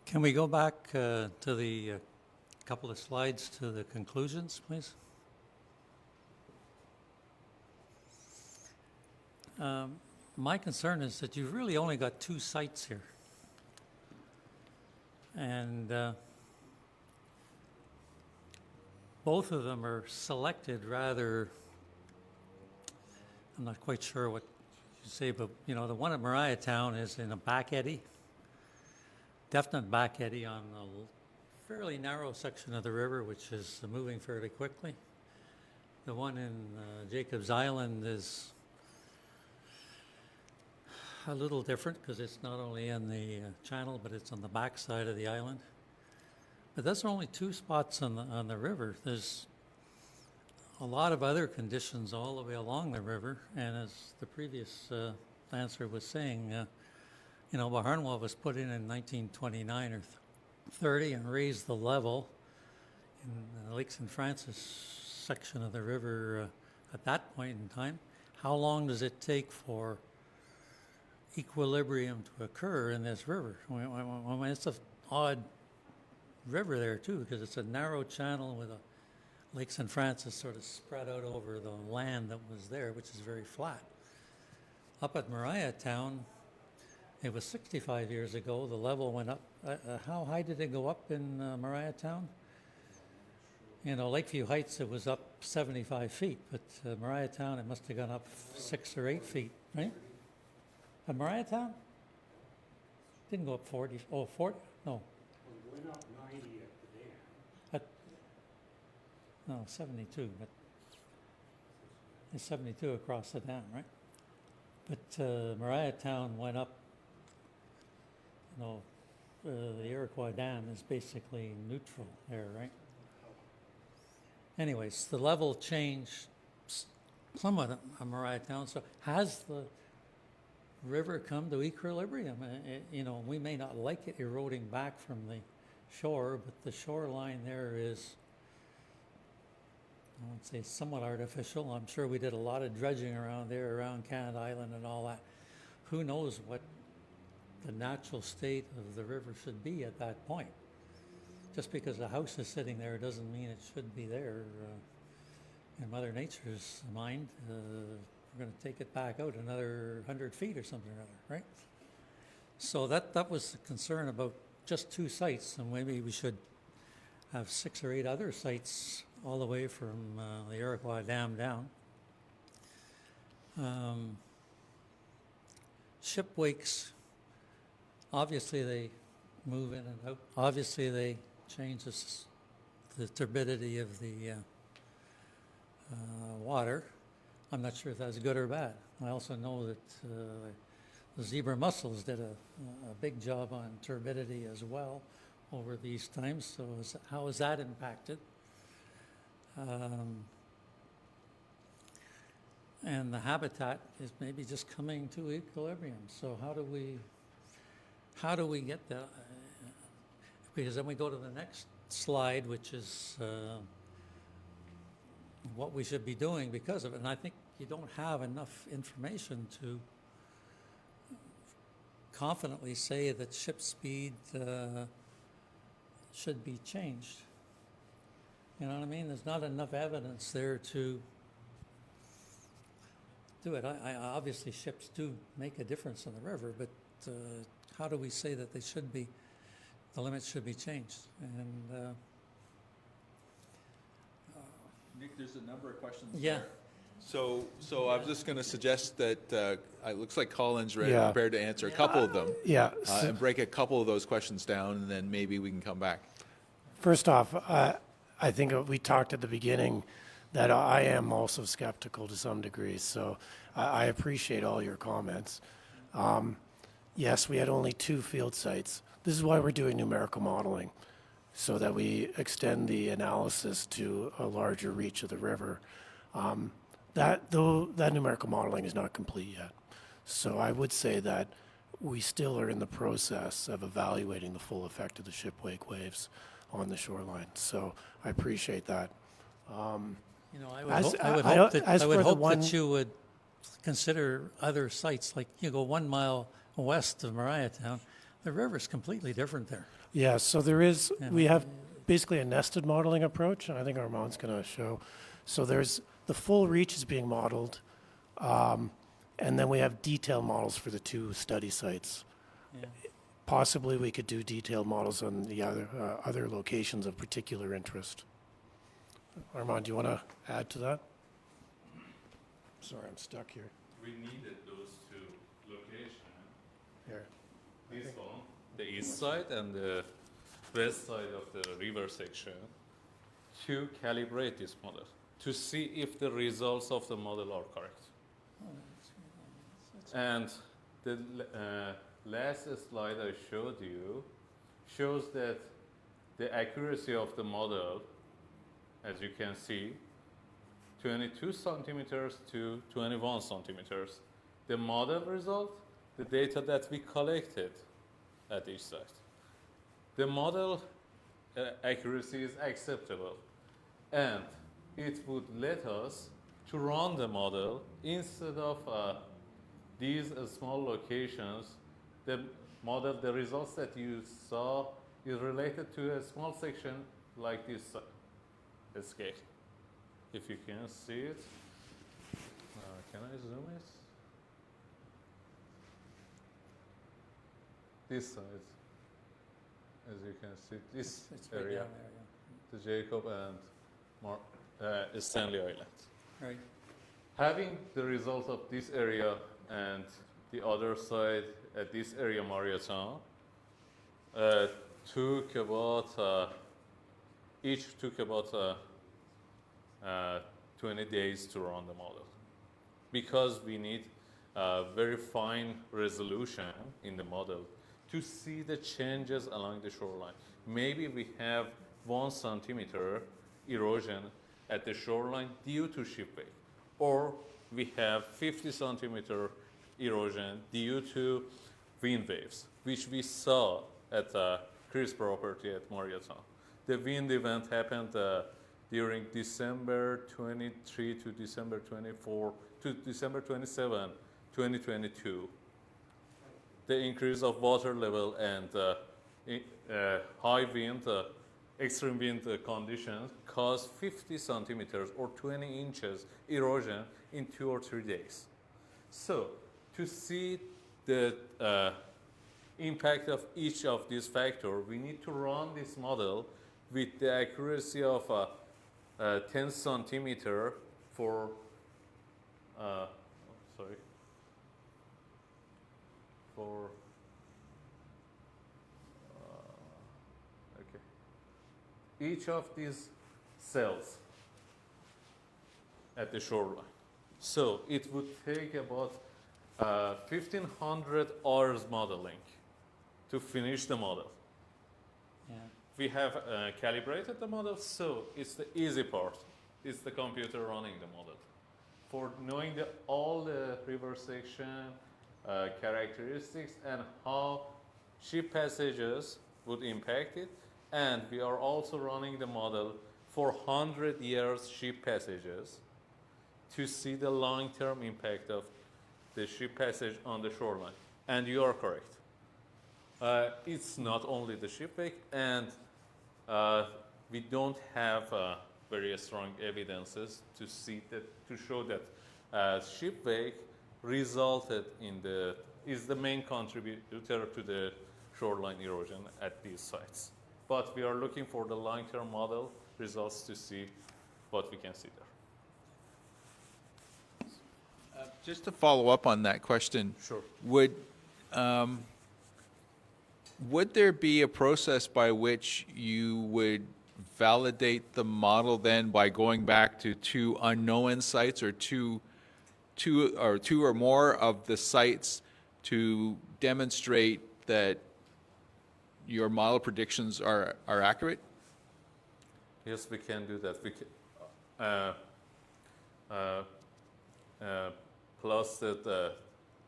Can we go back to the couple of slides to the conclusions, please? My concern is that you've really only got 2 sites here. And both of them are selected rather, I'm not quite sure what you say, but you know, the one at Mariatown is in a back eddy, definite back eddy on a fairly narrow section of the river, which is moving fairly quickly. The one in Jacobs Island is a little different because it's not only in the channel, but it's on the back side of the island. But those are only 2 spots on the river. There's a lot of other conditions all the way along the river, and as the previous answer was saying, you know, Baharnwa was put in 1929 or 30 and raised the level in the Lake St. Francis section of the river at that point in time. How long does it take for equilibrium to occur in this river? I mean, it's an odd river there too, because it's a narrow channel with a Lake St. Francis sort of spread out over the land that was there, which is very flat. Up at Mariatown, it was 65 years ago, the level went up. How high did it go up in Mariatown? You know, Lakeview Heights, it was up 75 feet, but Mariatown, it must have gone up 6 or 8 feet, right? At Mariatown? Didn't go up 40, 40, no. It went up 90 at the dam. No, 72, but it's 72 across the dam, right? But Mariatown went up, you know, the Iroquois Dam is basically neutral there, right? Anyways, the level changed somewhat on Mariatown. So has the river come to equilibrium? You know, we may not like it eroding back from the shore, but the shoreline there is, I would say, somewhat artificial. I'm sure we did a lot of dredging around there, around Canada Island and all that. Who knows what the natural state of the river should be at that point. Just because a house is sitting there doesn't mean it should be there. In Mother Nature's mind, we're going to take it back out another 100 feet or something or other, right? So that was the concern about just 2 sites, and maybe we should have 6 or 8 other sites all the way from the Iroquois Dam down. Ship wakes, obviously they move in and out. Obviously they change the turbidity of the water. I'm not sure if that's good or bad. I also know that the zebra mussels did a big job on turbidity as well over these times. So how is that impacted? and the habitat is maybe just coming to equilibrium. So how do we get that? Because then we go to the next slide, which is what we should be doing because of it. And I think you don't have enough information to confidently say that ship speed should be changed. You know what I mean? There's not enough evidence there to do it. I obviously ships do make a difference in the river, but how do we say that they should be, the limits should be changed? And Nick, there's a number of questions yeah. there. So I'm just going to suggest that it looks like Colin's ready, Yeah. prepared to answer a couple of them. Yeah. And break a couple of those questions down, and then maybe we can come back. First off, I think we talked at the beginning that I am also skeptical to some degree, so I appreciate all your comments. Yes, we had only 2 field sites. This is why we're doing numerical modeling, so that we extend the analysis to a larger reach of the river. That numerical modeling is not complete yet. So I would say that we still are in the process of evaluating the full effect of the ship wake waves on the shoreline. So I appreciate that. You know, I As- would, I would I- hope, as I would for the hope one- that you would consider other sites, like you go 1 mile west of Mariatown, the river's completely different there. Yeah, so there is, Yeah. we have basically a nested modeling approach, and I think Arman's going to show. So there's the full reach is being modeled, and then we have detailed models for the 2 study sites. Yeah. Possibly we could do detailed models on the other locations of particular interest. Arman, do you want to add to that? Sorry, I'm stuck here. We needed those 2 locations. Here. This one, the east side and the west side of the river section, to calibrate this model, to see if the results of the model are correct. And the last slide I showed you shows that the accuracy of the model, as you can see, 22 centimeters to 21 centimeters. The model result, the data that we collected at each site. The model accuracy is acceptable, and it would let us to run the model instead of these small locations. The model, the results that you saw is related to a small section like this scale. If you can see it, can I zoom it? This side, as you can see, this It's right area, down there, the Jacob and Stanley Island. yeah. Right. Having the result of this area and the other side at this area, Mariatown, took about, each took about 20 days to run the model, because we need very fine resolution in the model to see the changes along the shoreline. Maybe we have 1 centimeter erosion at the shoreline due to ship wake, or we have 50 centimeter erosion due to wind waves, which we saw at Chris' property at Mariatown. The wind event happened during December 23 to December 24 to December 27, 2022. The increase of water level and high wind, extreme wind conditions caused 50 centimeters or 20 inches erosion in 2 or 3 days. So to see the impact of each of these factors, we need to run this model with the accuracy of 10 centimeter for, each of these cells at the shoreline. So it would take about 1,500 hours modeling to finish the model. Yeah. We have calibrated the model, so it's the easy part. It's the computer running the model. for knowing all the river section characteristics and how ship passages would impact it. And we are also running the model for 100 years ship passages to see the long-term impact of the ship passage on the shoreline. And you are correct. It's not only the ship wake, and we don't have very strong evidences to see that, to show that ship wake resulted in is the main contributor to the shoreline erosion at these sites. But we are looking for the long-term model results to see what we can see there. Just to follow up on that question, Sure. Would there be a process by which you would validate the model then by going back to two unknown sites or two or more of the sites to demonstrate that your model predictions are accurate? Yes, we can do that. We can, plus the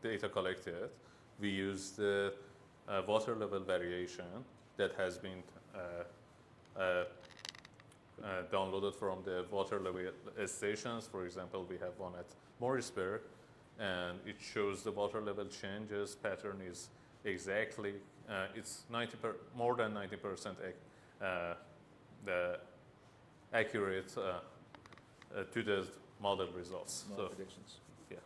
data collected, we use the water level variation that has been downloaded from the water level stations. For example, we have one at Morrisburg, and it shows the water level changes. Pattern is exactly, it's more than 90% the accurate to the model results. Model predictions. Yeah,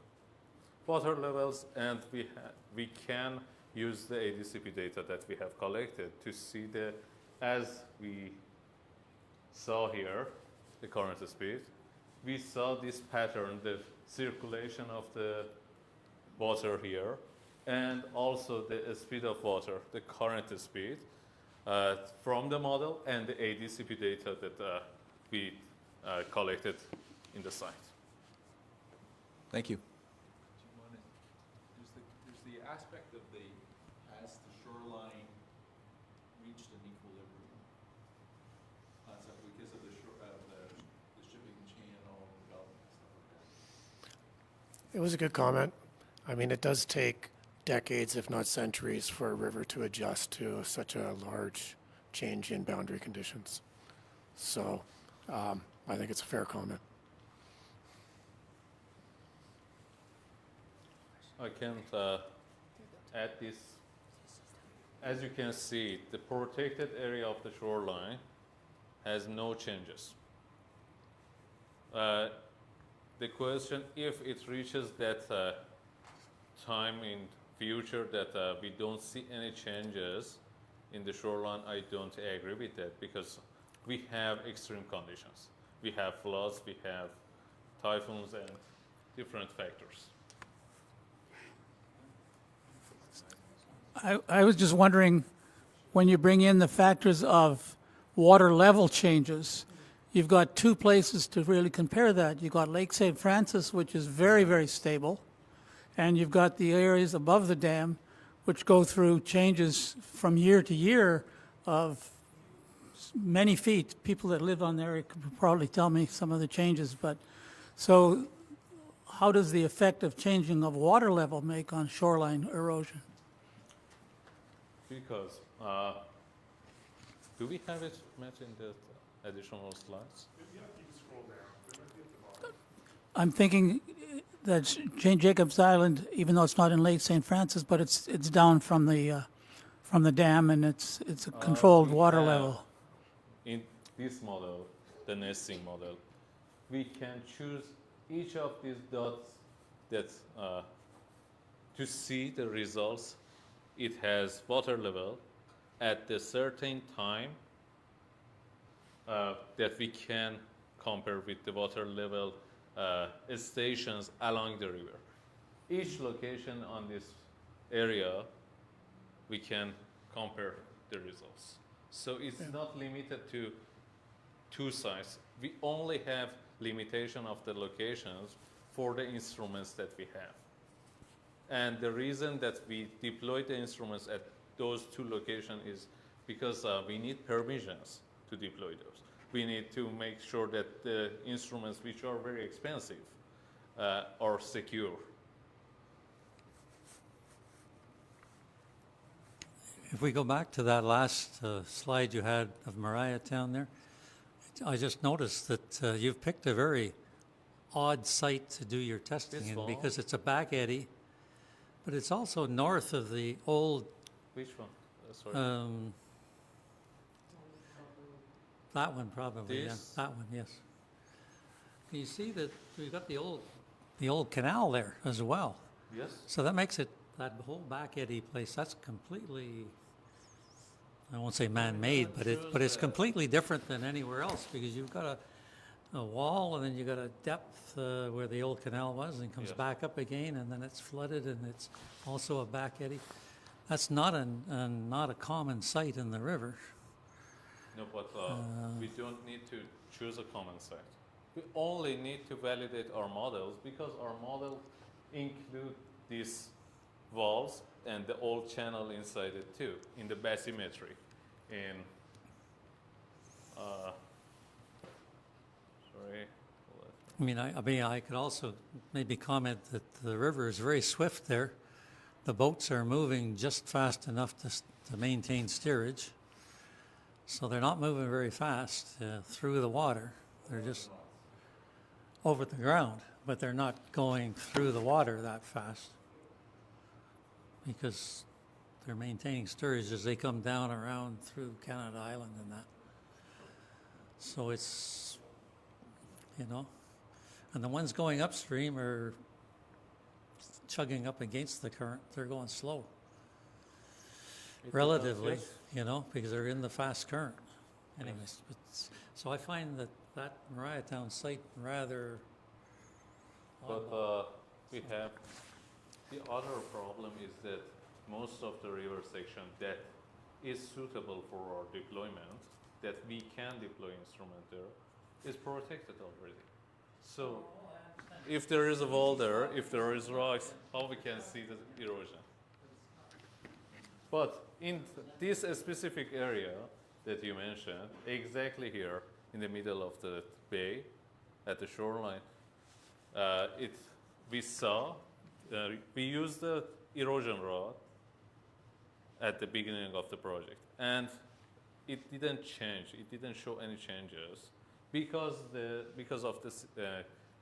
water levels, and we can use the ADCP data that we have collected to see as we saw here, the current speed. We saw this pattern, the circulation of the water here, and also the speed of water, the current speed, from the model and the ADCP data that we collected in the site. Thank you. There's the aspect of as the shoreline reached an equilibrium concept because of the shipping channel development and stuff like that. It was a good comment. I mean, it does take decades, if not centuries, for a river to adjust to such a large change in boundary conditions. So I think it's a fair comment. I can add this. As you can see, the protected area of the shoreline has no changes. The question, if it reaches that time in future that we don't see any changes in the shoreline, I don't agree with that, because we have extreme conditions. We have floods, we have typhoons, and different factors. I was just wondering, when you bring in the factors of water level changes, you've got two places to really compare that. You've got Lake St. Francis, which is very, very stable, and you've got the areas above the dam, which go through changes from year to year of many feet. People that live on there could probably tell me some of the changes, but so how does the effect of changing of water level make on shoreline erosion? Because, do we have it, Matt, in the additional slides? Yeah, you can scroll down. It might be at the bottom. I'm thinking that St. Jacobs Island, even though it's not in Lake St. Francis, but it's down from the dam, and it's a controlled water level. In this model, the nesting model, we can choose each of these dots that to see the results. It has water level at a certain time that we can compare with the water level stations along the river. Each location on this area, we can compare the results. So it's not limited to two sites. We only have limitation of the locations for the instruments that we have. And the reason that we deploy the instruments at those two locations is because we need permissions to deploy those. We need to make sure that the instruments, which are very expensive, are secure. If we go back to that last slide you had of Mariah Town there, I just noticed that you've picked a very odd site to do your testing This in one? because it's a back eddy, but it's also north of the old, Which one? Sorry. that one probably, yeah, This? that one, yes. You see that we've got the old canal there as well. Yes. So that makes it, that whole back eddy place, that's completely, I won't say man-made, but it's completely different than anywhere else because you've got a wall and then you've got a depth where the old canal was and comes Yes. back up again and then it's flooded and it's also a back eddy. That's not a common site in the river. No, but we don't need to choose a common site. We only need to validate our models because our model include these walls and the old channel inside it too, in the bathymetry. I could also maybe comment that the river is very swift there. The boats are moving just fast enough to maintain steerage. So they're not moving very fast through the water. They're just over the ground, but they're not going through the water that fast because they're maintaining steerage as they come down around through Canada Island and that. So it's, and the ones going upstream are chugging up against the current. They're going slow, relatively, because they're in the fast current. Anyways, so I find that Mariah Town site rather. But we have, the other problem is that most of the river section that is suitable for our deployment, that we can deploy instrument there, is protected already. So if there is a wall there, if there is rocks, how we can see the erosion? But in this specific area that you mentioned, exactly here in the middle of the bay, at the shoreline, we used the erosion rod at the beginning of the project, and it didn't change. It didn't show any changes because of this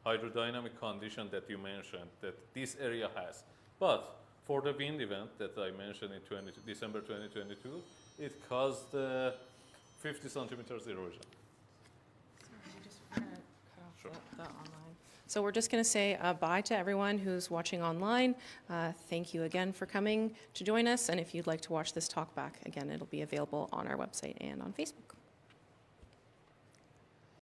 hydrodynamic condition that you mentioned that this area has. But for the wind event that I mentioned in December 2022, it caused 50 centimeters erosion. Sure. The online. So we're just going to say bye to everyone who's watching online. Thank you again for coming to join us. And if you'd like to watch this talk back, again, it'll be available on our website and on Facebook.